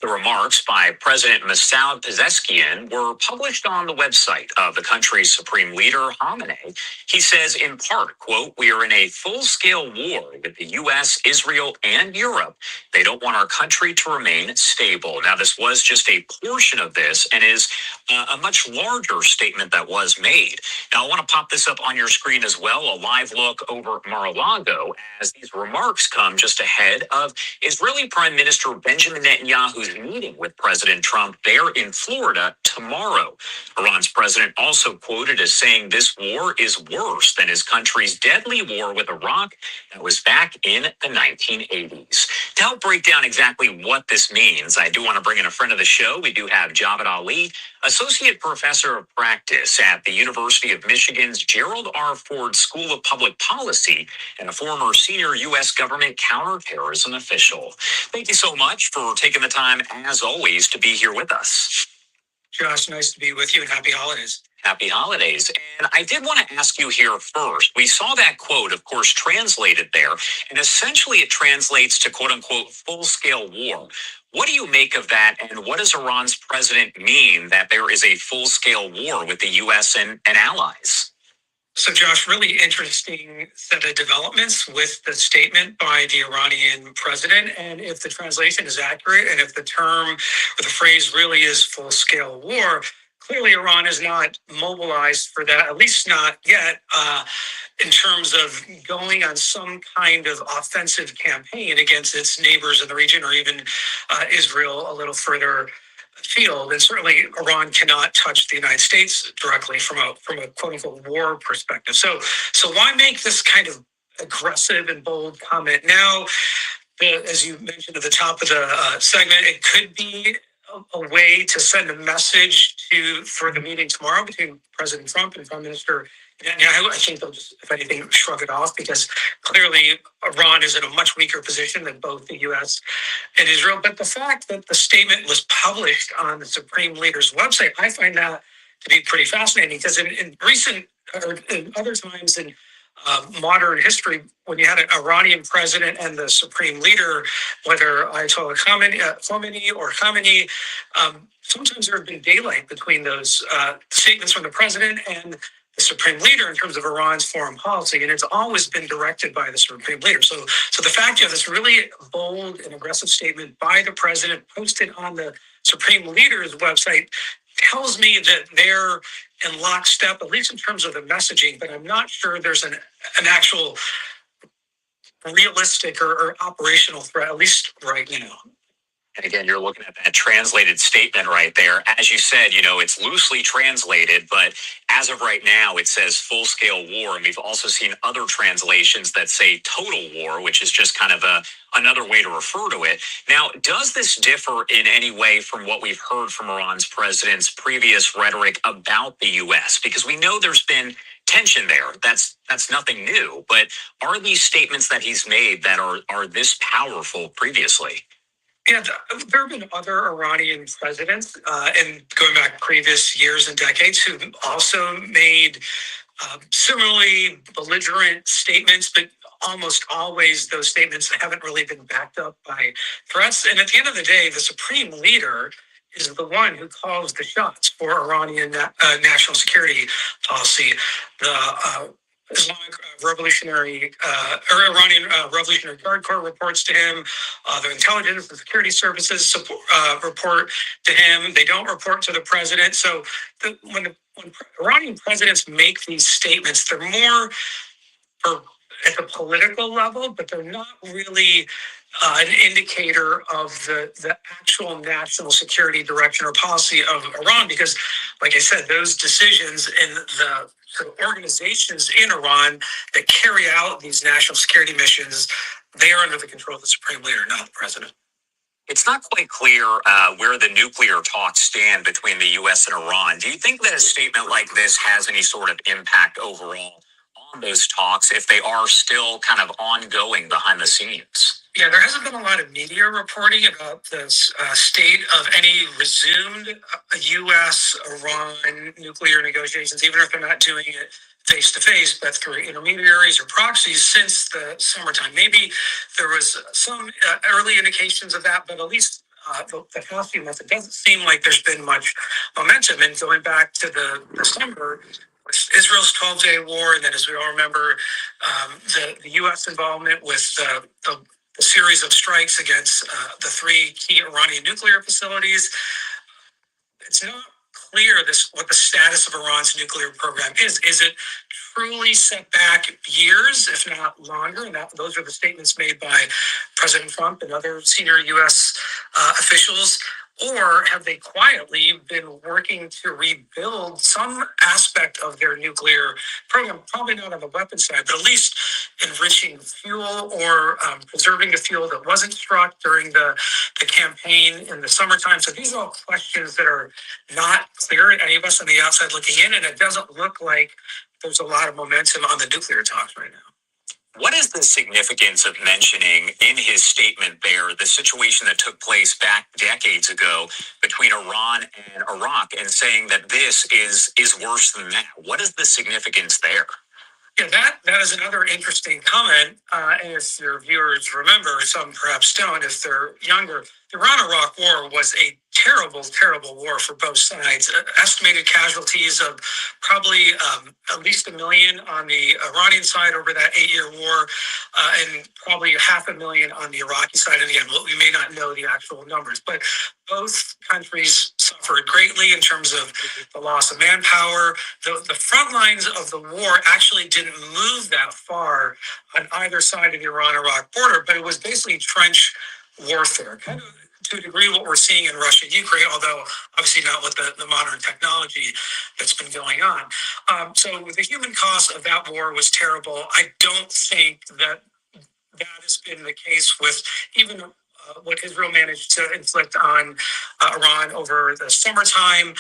The remarks by President Masoud Pezeshkian were published on the website of the country's supreme leader, Khamenei. He says, in part, quote, "We are in a full-scale war with the U.S., Israel, and Europe. They don't want our country to remain stable." Now, this was just a portion of this and is a much larger statement that was made. Now, I want to pop this up on your screen as well, a live look over Mar-a-Lago, as these remarks come just ahead of Israeli Prime Minister Benjamin Netanyahu's meeting with President Trump there in Florida tomorrow. Iran's president also quoted as saying this war is worse than his country's deadly war with Iraq that was back in the 1980s. To help break down exactly what this means, I do want to bring in a friend of the show. We do have Javed Ali, Associate Professor of Practice at the University of Michigan's Gerald R. Ford School of Public Policy and a former senior U.S. government counterterrorism official. Thank you so much for taking the time, as always, to be here with us. Josh, nice to be with you and happy holidays. Happy holidays. And I did want to ask you here first. We saw that quote, of course, translated there, and essentially it translates to quote unquote full scale war. What do you make of that? And what does Iran's president mean that there is a full scale war with the US and allies? So, Josh, really interesting set of developments with the statement by the Iranian president. And if the translation is accurate, and if the term or the phrase really is full scale war, clearly Iran is not mobilized for that, at least not yet, in terms of going on some kind of offensive campaign against its neighbors in the region, or even Israel a little further field. And certainly Iran cannot touch the United States directly from a quote unquote war perspective. So why make this kind of aggressive and bold comment now? As you mentioned at the top of the segment, it could be a way to send a message for the meeting tomorrow between President Trump and Prime Minister Netanyahu. I think they'll just, if anything, shrug it off, because clearly Iran is in a much weaker position than both the U.S. and Israel. But the fact that the statement was published on the Supreme Leader's website, I find that to be pretty fascinating, because in recent or in other times in modern history, when you had an Iranian president and the supreme leader, whether Ayatollah Khomeini or Khamenei, sometimes there have been daylight between those statements from the president and the supreme leader in terms of Iran's foreign policy, and it's always been directed by the supreme leader. So the fact you have this really bold and aggressive statement by the president posted on the supreme leader's website tells me that they're in lockstep, at least in terms of the messaging, but I'm not sure there's an actual realistic or operational threat, at least right now. And again, you're looking at that translated statement right there. As you said, it's loosely translated, but as of right now, it says full scale war. And we've also seen other translations that say total war, which is just kind of another way to refer to it. Now, does this differ in any way from what we've heard from Iran's president's previous rhetoric about the U.S.? Because we know there's been tension there. That's nothing new. But are these statements that he's made that are this powerful previously? Yeah, there have been other Iranian presidents, and going back previous years and decades, who also made similarly belligerent statements, but almost always those statements haven't really been backed up by threats. And at the end of the day, the supreme leader is the one who calls the shots for Iranian national security policy. The Islamic Revolutionary or Iranian Revolutionary Guard Corps reports to him. The intelligence and security services report to him. They don't report to the president. So when Iranian presidents make these statements, they're more at the political level, but they're not really an indicator of the actual national security direction or policy of Iran, because, like I said, those decisions and the organizations in Iran that carry out these national security missions, they are under the control of the supreme leader, not the president. It's not quite clear where the nuclear talks stand between the U.S. and Iran. Do you think that a statement like this has any sort of impact overall on those talks, if they are still kind of ongoing behind the scenes? Yeah, there hasn't been a lot of media reporting about the state of any resumed U.S.-Iran nuclear negotiations, even if they're not doing it face to face, but through intermediaries or proxies since the summertime. Maybe there was some early indications of that, but at least the past few months, it doesn't seem like there's been much momentum. And going back to the summer, Israel's 12-day war, and then, as we all remember, the U.S. involvement with the series of strikes against the three key Iranian nuclear facilities. It's not clear what the status of Iran's nuclear program is. Is it truly set back years, if not longer? And those are the statements made by President Trump and other senior U.S. Officials. Or have they quietly been working to rebuild some aspect of their nuclear program? Probably not on the weapons side, but at least enriching fuel or preserving the fuel that wasn't struck during the campaign in the summertime. So these are all questions that are not clear to any of us on the outside looking in, and it doesn't look like there's a lot of momentum on the nuclear talks right now. What is the significance of mentioning in his statement there the situation that took place back decades ago between Iran and Iraq, and saying that this is worse than that? What is the significance there? Yeah, that is another interesting comment. And if your viewers remember, some perhaps don't, if they're younger, the Iran-Iraq War was a terrible, terrible war for both sides. Estimated casualties of probably at least 1 million on the Iranian side over that 8-year war, and probably 500,000 on the Iraqi side. And again, we may not know the actual numbers, but both countries suffered greatly in terms of the loss of manpower. The front lines of the war actually didn't move that far on either side of the Iran-Iraq border, but it was basically trench warfare, kind of to a degree what we're seeing in Russia and Ukraine, although obviously not with the modern technology that's been going on. So the human cost of that war was terrible. I don't think that has been the case with even what Israel managed to inflict on Iran over the summertime.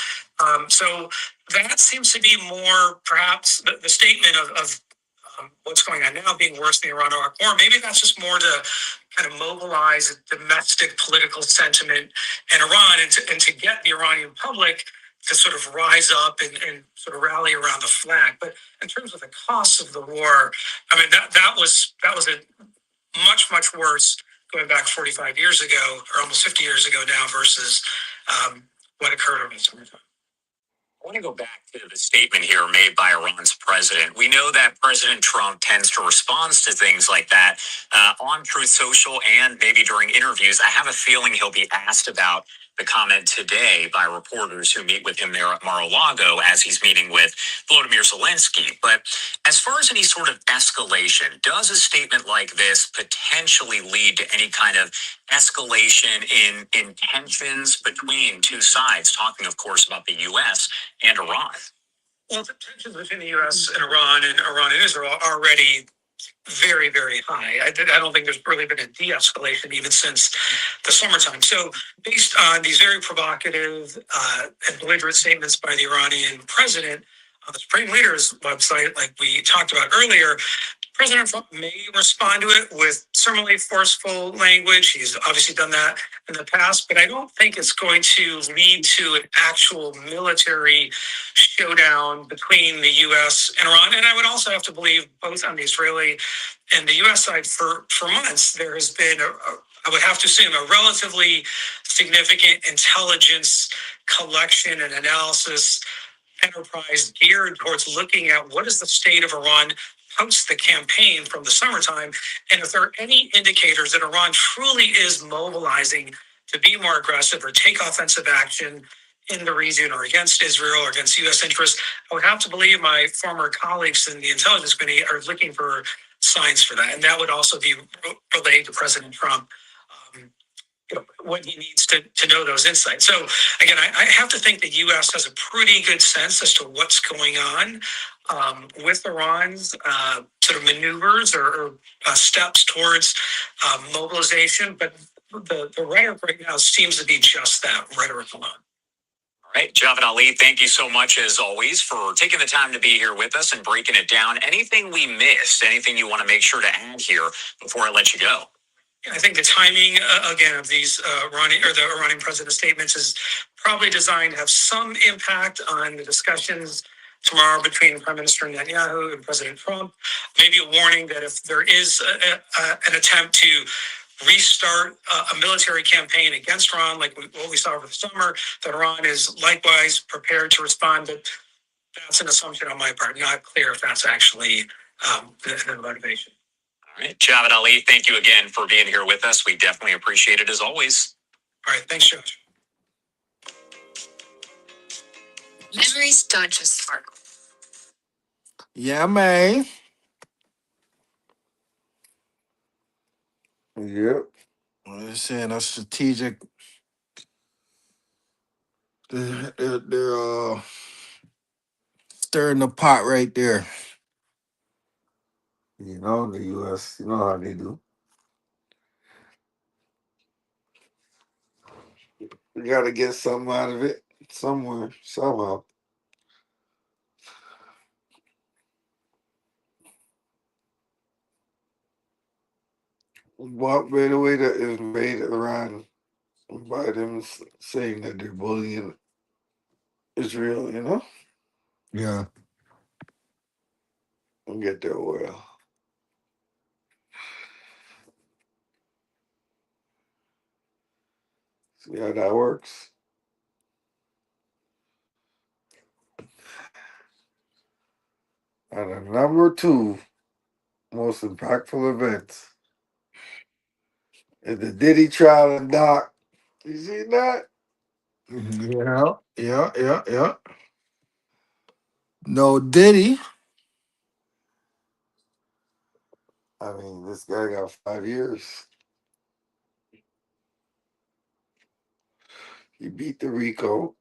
So that seems to be more perhaps the statement of what's going on now being worse than the Iran-Iraq war. Maybe that's just more to kind of mobilize domestic political sentiment in Iran, and to get the Iranian public to sort of rise up and sort of rally around the flag. But in terms of the costs of the war, I mean, that was a much worse going back 45 years ago, or almost 50 years ago now, versus what occurred over the summertime. I want to go back to the statement here made by Iran's president. We know that President Trump tends to respond to things like that on Truth Social and maybe during interviews. I have a feeling he'll be asked about the comment today by reporters who meet with him there at Mar-a-Lago as he's meeting with Volodymyr Zelensky. But as far as any sort of escalation, does a statement like this potentially lead to any kind of escalation in tensions between two sides? Talking, of course, about the U.S. and Iran. Well, the tensions between the U.S. and Iran and Israel are already very high. I don't think there's really been a de-escalation even since the summertime. So based on these very provocative and belligerent statements by the Iranian president on the Supreme Leader's website, like we talked about earlier, President Trump may respond to it with similarly forceful language. He's obviously done that in the past, but I don't think it's going to lead to an actual military showdown between the U.S. and Iran. And I would also have to believe both on the Israeli and the U.S. side for months, there has been, I would have to assume, a relatively significant intelligence collection and analysis enterprise geared towards looking at what is the state of Iran post the campaign from the summertime, and if there are any indicators that Iran truly is mobilizing to be more aggressive or take offensive action in the region or against Israel or against U.S. interests, I would have to believe my former colleagues in the intelligence committee are looking for signs for that, and that would also be relayed to President Trump. When he needs to know those insights. So again, I have to think the U.S. has a pretty good sense as to what's going on with Iran's sort of maneuvers or steps towards mobilization. But the rhetoric right now seems to be just that, rhetoric alone. All right, Javed Ali, thank you so much, as always, for taking the time to be here with us and breaking it down. Anything we missed, anything you want to make sure to add here before I let you go? I think the timing, again, of these the Iranian president's statements is probably designed to have some impact on the discussions tomorrow between Prime Minister Netanyahu and President Trump. Maybe a warning that if there is an attempt to restart a military campaign against Iran, like what we saw over the summer, that Iran is likewise prepared to respond. But that's an assumption on my part. Not clear if that's actually the motivation. All right, Javed Ali, thank you again for being here with us. We definitely appreciate it as always. All right, thanks, Josh. Memories don't just sparkle. Yeah, man. Yep. I'm saying a strategic. They're stirring the pot right there. You know, the U.S., you know how they do. We got to get something out of it somewhere, somehow. But by the way that is made around by them saying that they're bullying Israel, Yeah. and get their oil. See how that works? And the number two most impactful event is the Diddy trial and Doc. You see that? Yeah. Yeah. Yeah. Yeah. No Diddy. I mean, this guy got 5 years. He beat the Rico,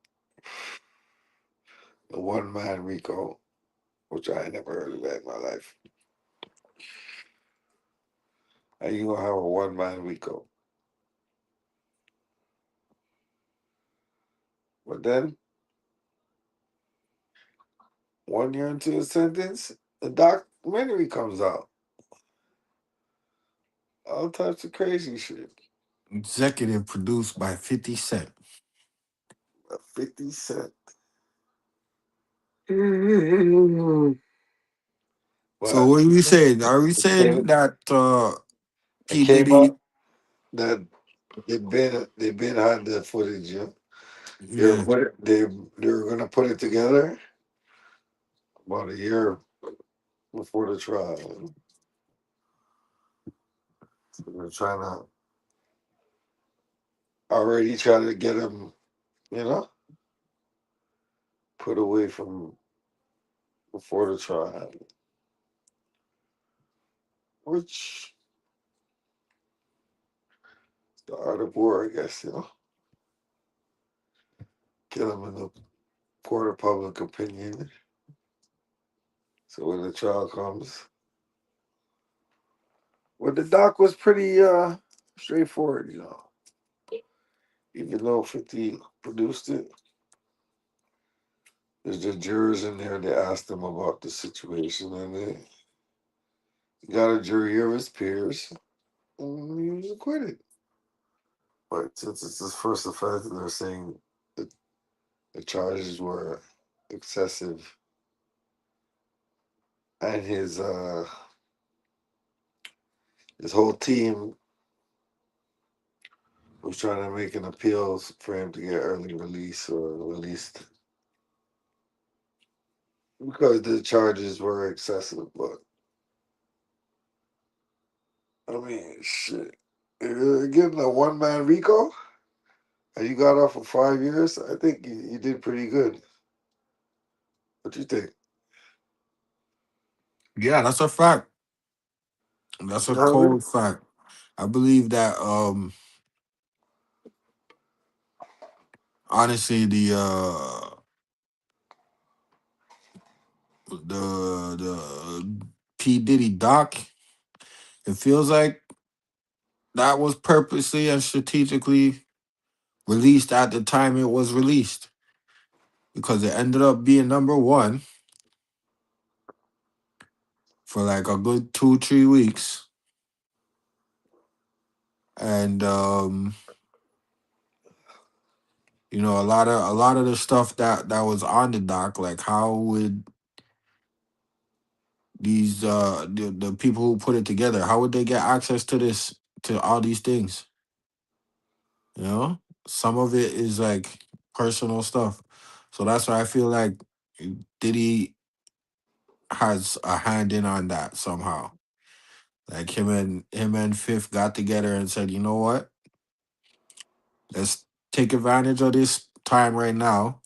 the one man Rico, which I ain't never heard of that in my life. How you gonna have a one man Rico? But then 1 year into his sentence, the documentary comes out. All types of crazy shit. Executive produced by 50 Cent. 50 Cent. So But what are we saying? Are we it saying came, that it P. came Diddy? up that they've been had the footage. Yeah. Yeah. They were gonna put it together about a year before the trial. So they're trying to already try to get him, you know, put away from before the trial, which is the art of war, I guess. Kill him in the court of public opinion. So when the trial comes, well, the doc was pretty straightforward. Even though 50 produced it, there's the jurors in there. They asked him about the situation, and they got a jury of his peers, and he was acquitted. But since it's his first offense, and they're saying that the charges were excessive, and his whole team was trying to make an appeals for him to get early release or released because the charges were excessive. But I mean, shit, if you're getting a one man Rico and you got off for 5 years, I think you did pretty good. What you think? Yeah, that's a fact. That's You a know what I mean? cold fact. I believe that honestly the P. Diddy doc, it feels like that was purposely and strategically released at the time it was released because it ended up being number one for like a good 2 3 weeks, and a lot of the stuff that was on the doc, like how would these the people who put it together, how would they get access to this, to all these things? You know, some of it is like personal stuff, so that's why I feel like Diddy has a hand in on that somehow. Like him and Fifth got together and said, you know what, let's take advantage of this time right now.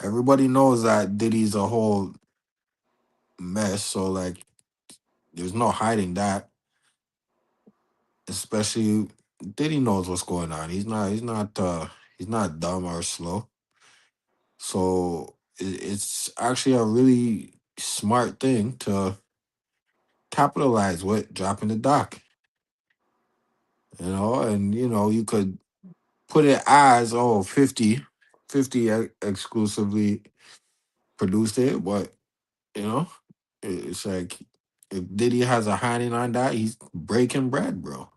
Everybody knows that Diddy's a whole mess, so like there's no hiding that. Especially Diddy knows what's going on. He's not dumb or slow. So it's actually a really smart thing to capitalize with dropping the doc. And you could put it as, oh, 50 exclusively produced it, but you know it's like If Diddy has a hand in on that, he's breaking bread, bro.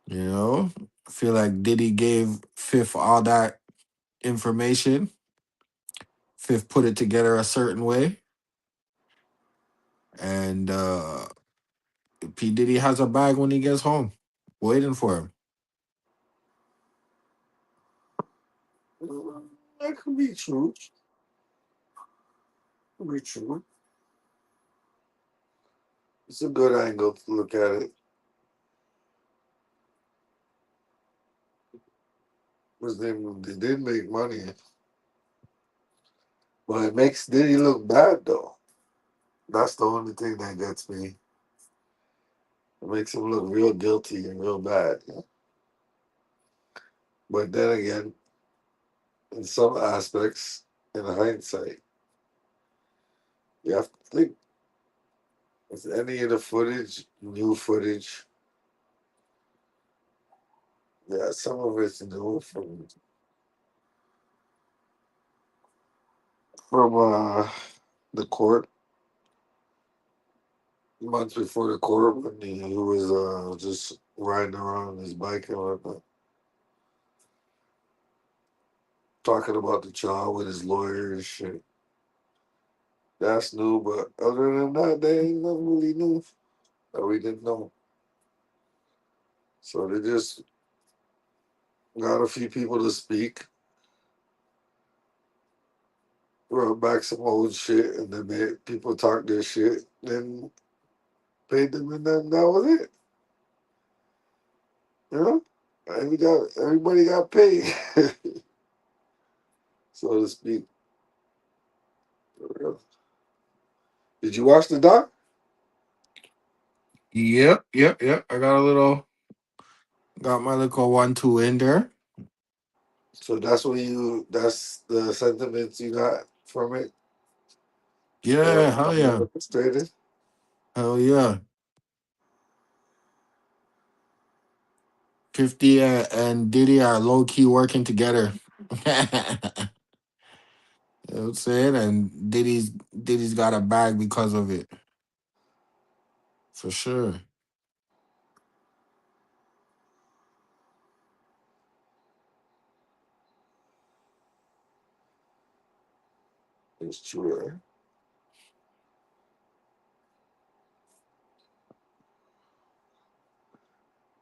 You know, I feel like Diddy gave Fifth all that information. Fifth put it together a certain way, and P Diddy has a bag when he gets home, waiting for him. That could be true. Could be true. It's a good angle to look at it. Because they did make money. But it makes Diddy look bad, though. That's the only thing that gets me. It makes him look real guilty and real bad. But then again, in some aspects, in hindsight, you have to think, is any of the footage, new footage, yeah, some of it's new from the court, months before the court, when he was just riding around on his bike and whatnot, talking about the child with his lawyer and shit. That's new, but other than that, there ain't nothing really new that we didn't know. So they just got a few people to speak, brought back some old shit, and then people talk their shit, then paid them, and then that was it. You know, everybody got paid, so to speak. Did you watch the doc? Yep. I got my little 1-2 in there. So that's the sentiments you got from it. Yeah, hell yeah, Illustrated. hell yeah. 50 and Diddy are low key working together. You know what I'm saying? And Diddy's got a bag because of it, for sure. It's true. Eh?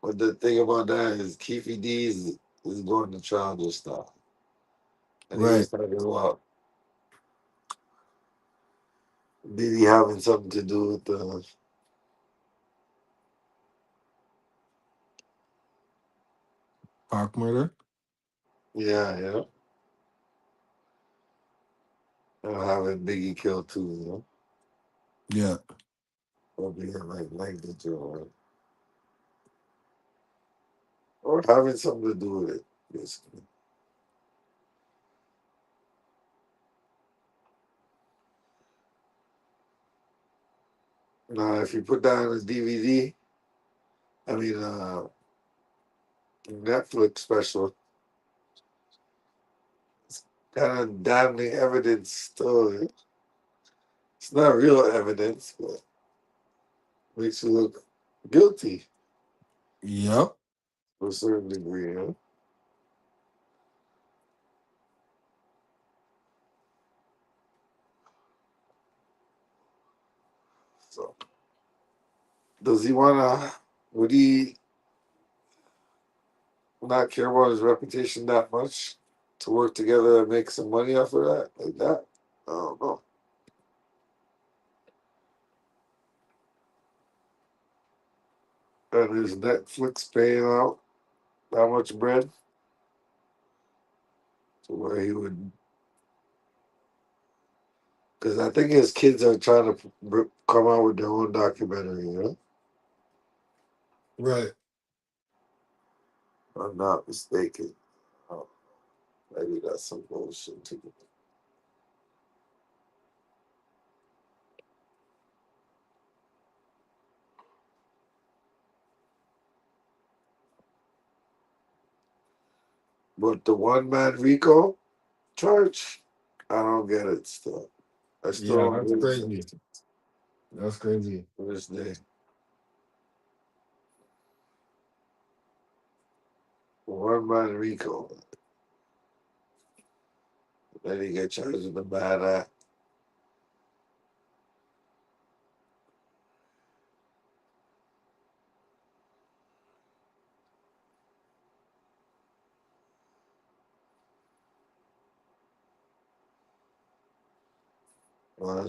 But the thing about that is Keefy D is going to trial just now. And he Right. was talking about Diddy having something to do with the Park murder. yeah, and having Biggie killed too, Yeah. or being like language or having something to do with it, basically. Now, if you put that on a DVD, I mean, Netflix special, it's kind of damning evidence still. It's not real evidence, but makes you look guilty Yep. to a certain degree. So, does he wanna? Would he not care about his reputation that much to work together and make some money off of that, like that? I don't know. And is Netflix paying out that much bread to where he would? Because I think his kids are trying to come out with their own documentary. Right. If I'm not mistaken. Oh, maybe that's some bullshit too. But the one man Rico charge, I don't get it still. I still Yeah, don't that's really crazy. get it. That's crazy. First day. One man Rico. Then he get charged with the bad act.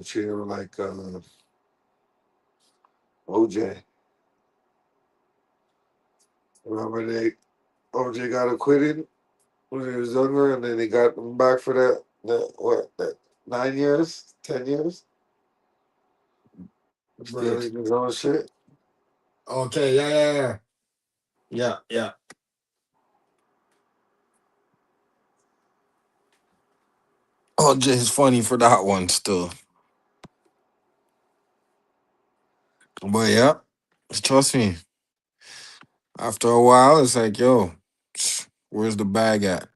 Treat him like OJ. Remember they OJ got acquitted when he was younger, and then they got him back for that 9 years, 10 years, Right. stealing his own shit. Okay, yeah, yeah, yeah. Yeah, yeah. OJ's funny for that one still. But yeah, trust me. After a while, it's like, yo, where's the bag at?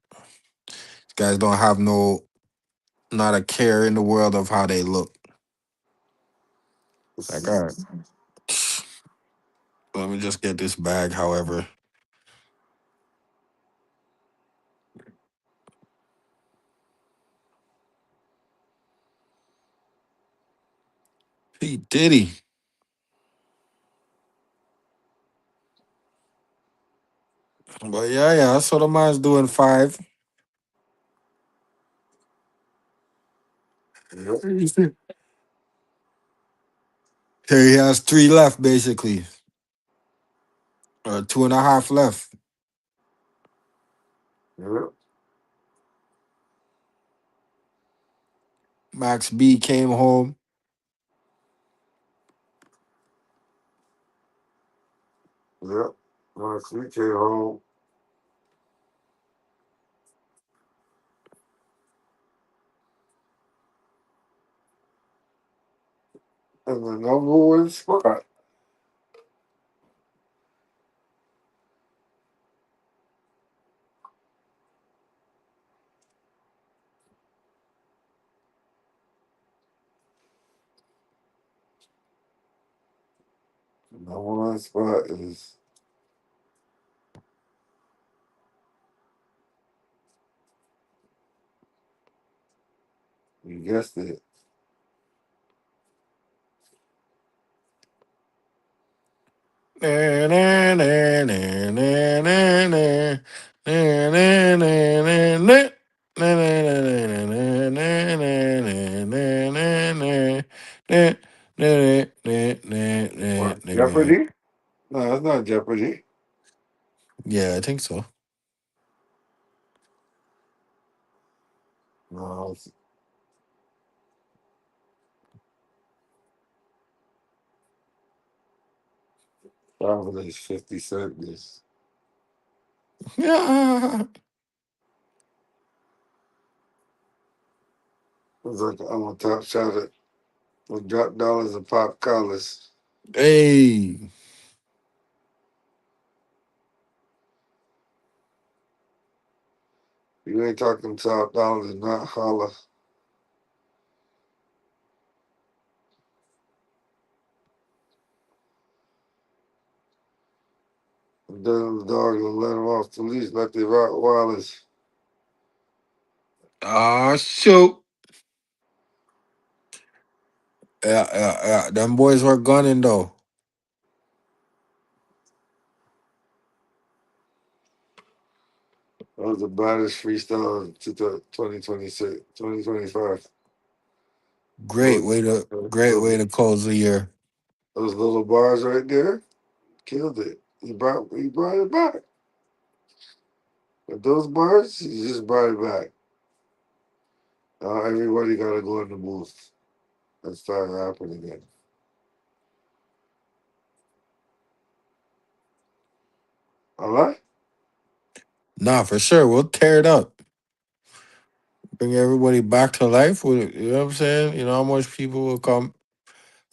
Guys don't have not a care in the world of how they look. Like, all right, let me just get this bag, however. P. Diddy. But yeah, yeah, so the man's doing five. Yep. So he has three left, basically. Or two and a half left. Yep. Max B came home. Yep. Once we came home, in the number one spot. Number one spot is, you guessed it. Na, na, na, na, na, na, na. Na, na, na, na, na. Na, na, na, na, na, na, na, na, na, na, na. Na, na, na, na, na, What? na, na. Jeopardy? No, it's not Jeopardy. Yeah, I think so. No, it's probably 50 Cent. This. Yeah. It's like I'm a top shot at with drop dollars and pop collars. Hey. You ain't talking top dollars and not holla. And then the dog will let him off the leash like the Rottweilers. Ah, shoot. Yeah, yeah, yeah. Them boys were gunning, though. That was the baddest freestyle of 2026, 2025. Great way to close the year. Those little bars right there killed it. He brought it back. But those bars, he just brought it back. Now everybody gotta go in the booth and start rapping again. All right? Nah, for sure. We'll tear it up. Bring everybody back to life. You know what I'm saying? You know how much people will come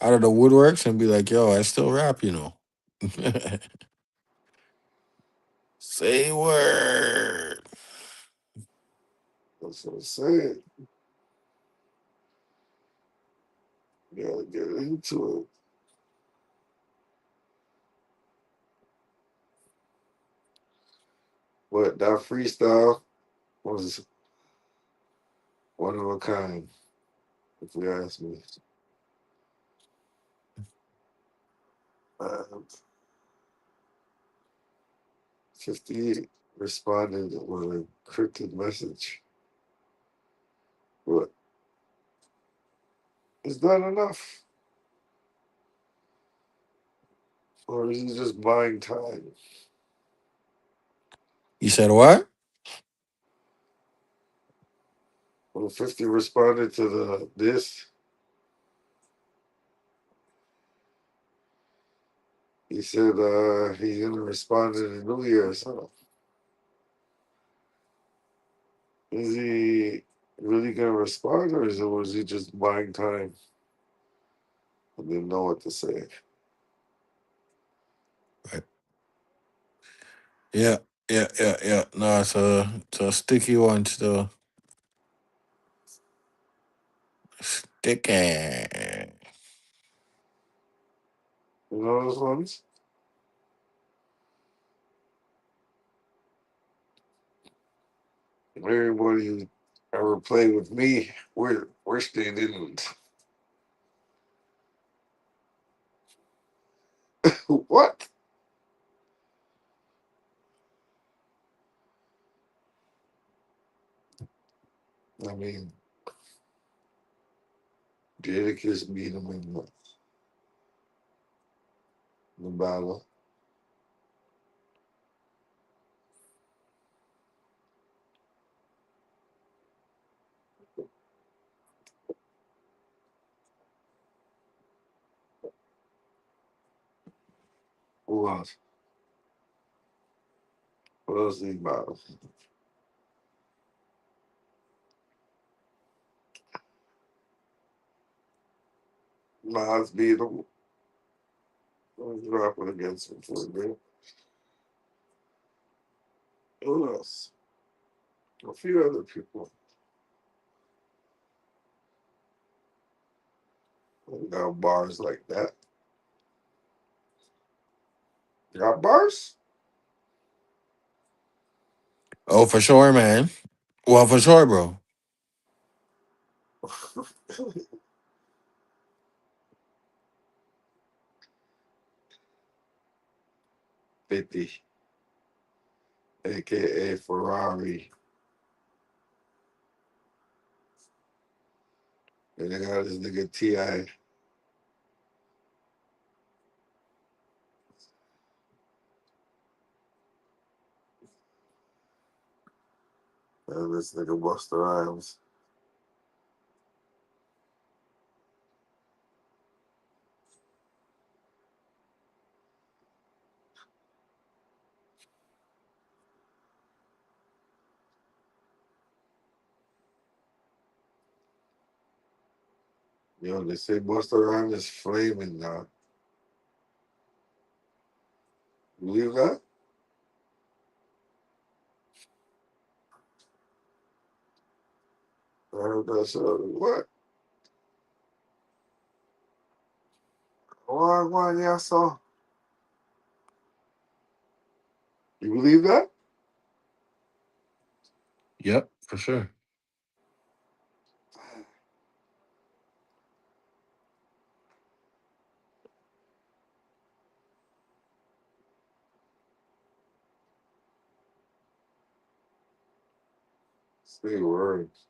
out of the woodworks and be like, yo, I still rap. Say word. That's what I'm saying. Gotta get into it. But that freestyle was one of a kind, if you ask me. Uh, 50 responded with a cryptic message. But is that enough? Or is he just buying time? You said what? Well, 50 responded to the this. He said he's gonna respond in the new year. So is he really gonna respond, or was he just buying time and didn't know what to say? Right. Yeah, yeah. No, it's a sticky one still. Sticky. You know those ones? Everybody who ever played with me, wish they didn't. What? I mean, Jadakiss beat him in the battle. Who else? What else did he battle? Nas beat him. I was rapping against him for a bit. Who else? A few other people. Got bars like that. Got bars? Oh, for sure, man. Well, for sure, bro. 50, aka Ferrari. And they got this nigga T.I. And this nigga Busta Rhymes. Yo, they say Busta Rhymes is flaming now. Believe that? I heard that shit. What? What, yeah, so you believe that? Yep, for sure. Say words.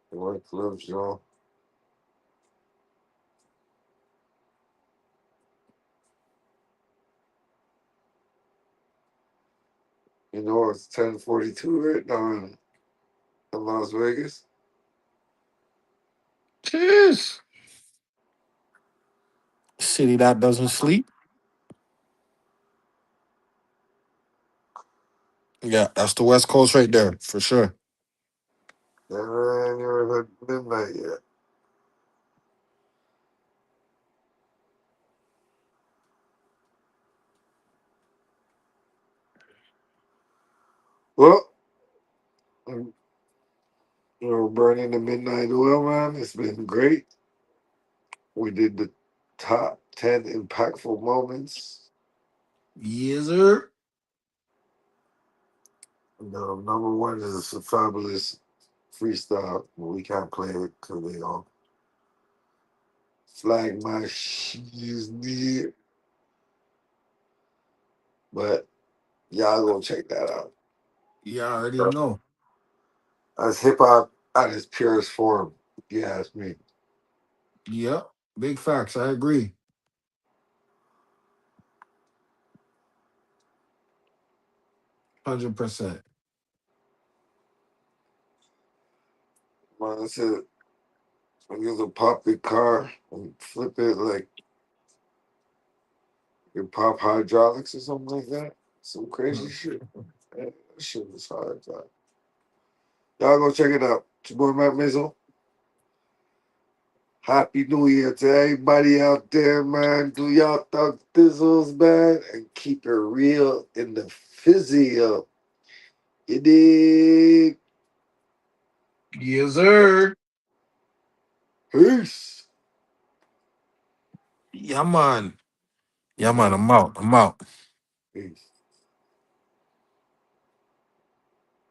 What clips, y'all? You know it's 10:42 right now in Las Vegas. Cheers. City that doesn't sleep. Yeah, that's the West Coast right there, for sure. Never ain't even hit midnight yet. Well, um, burning the midnight oil, man. It's been great. We did the top 10 impactful moments. Yes, sir. Number one is a fabulous freestyle. We can't play it because they all flag my shoes near. But y'all go check that out. You already know. That's hip hop at its purest form, if you ask me. Yep. Big facts. I agree. 100%. Man, I said, I use a pop your car and flip it like you pop hydraulics or something like that. Some crazy shit. Man, that shit was hard, dog. Y'all go check it out. It's your boy Matt Mizzle. Happy New Year to everybody out there, man. Do y'all thug thizzles, man, and keep it real in the physio. You dig? Yes, sir. Peace. Yeah, man. Yeah, man. I'm out. I'm out. Peace.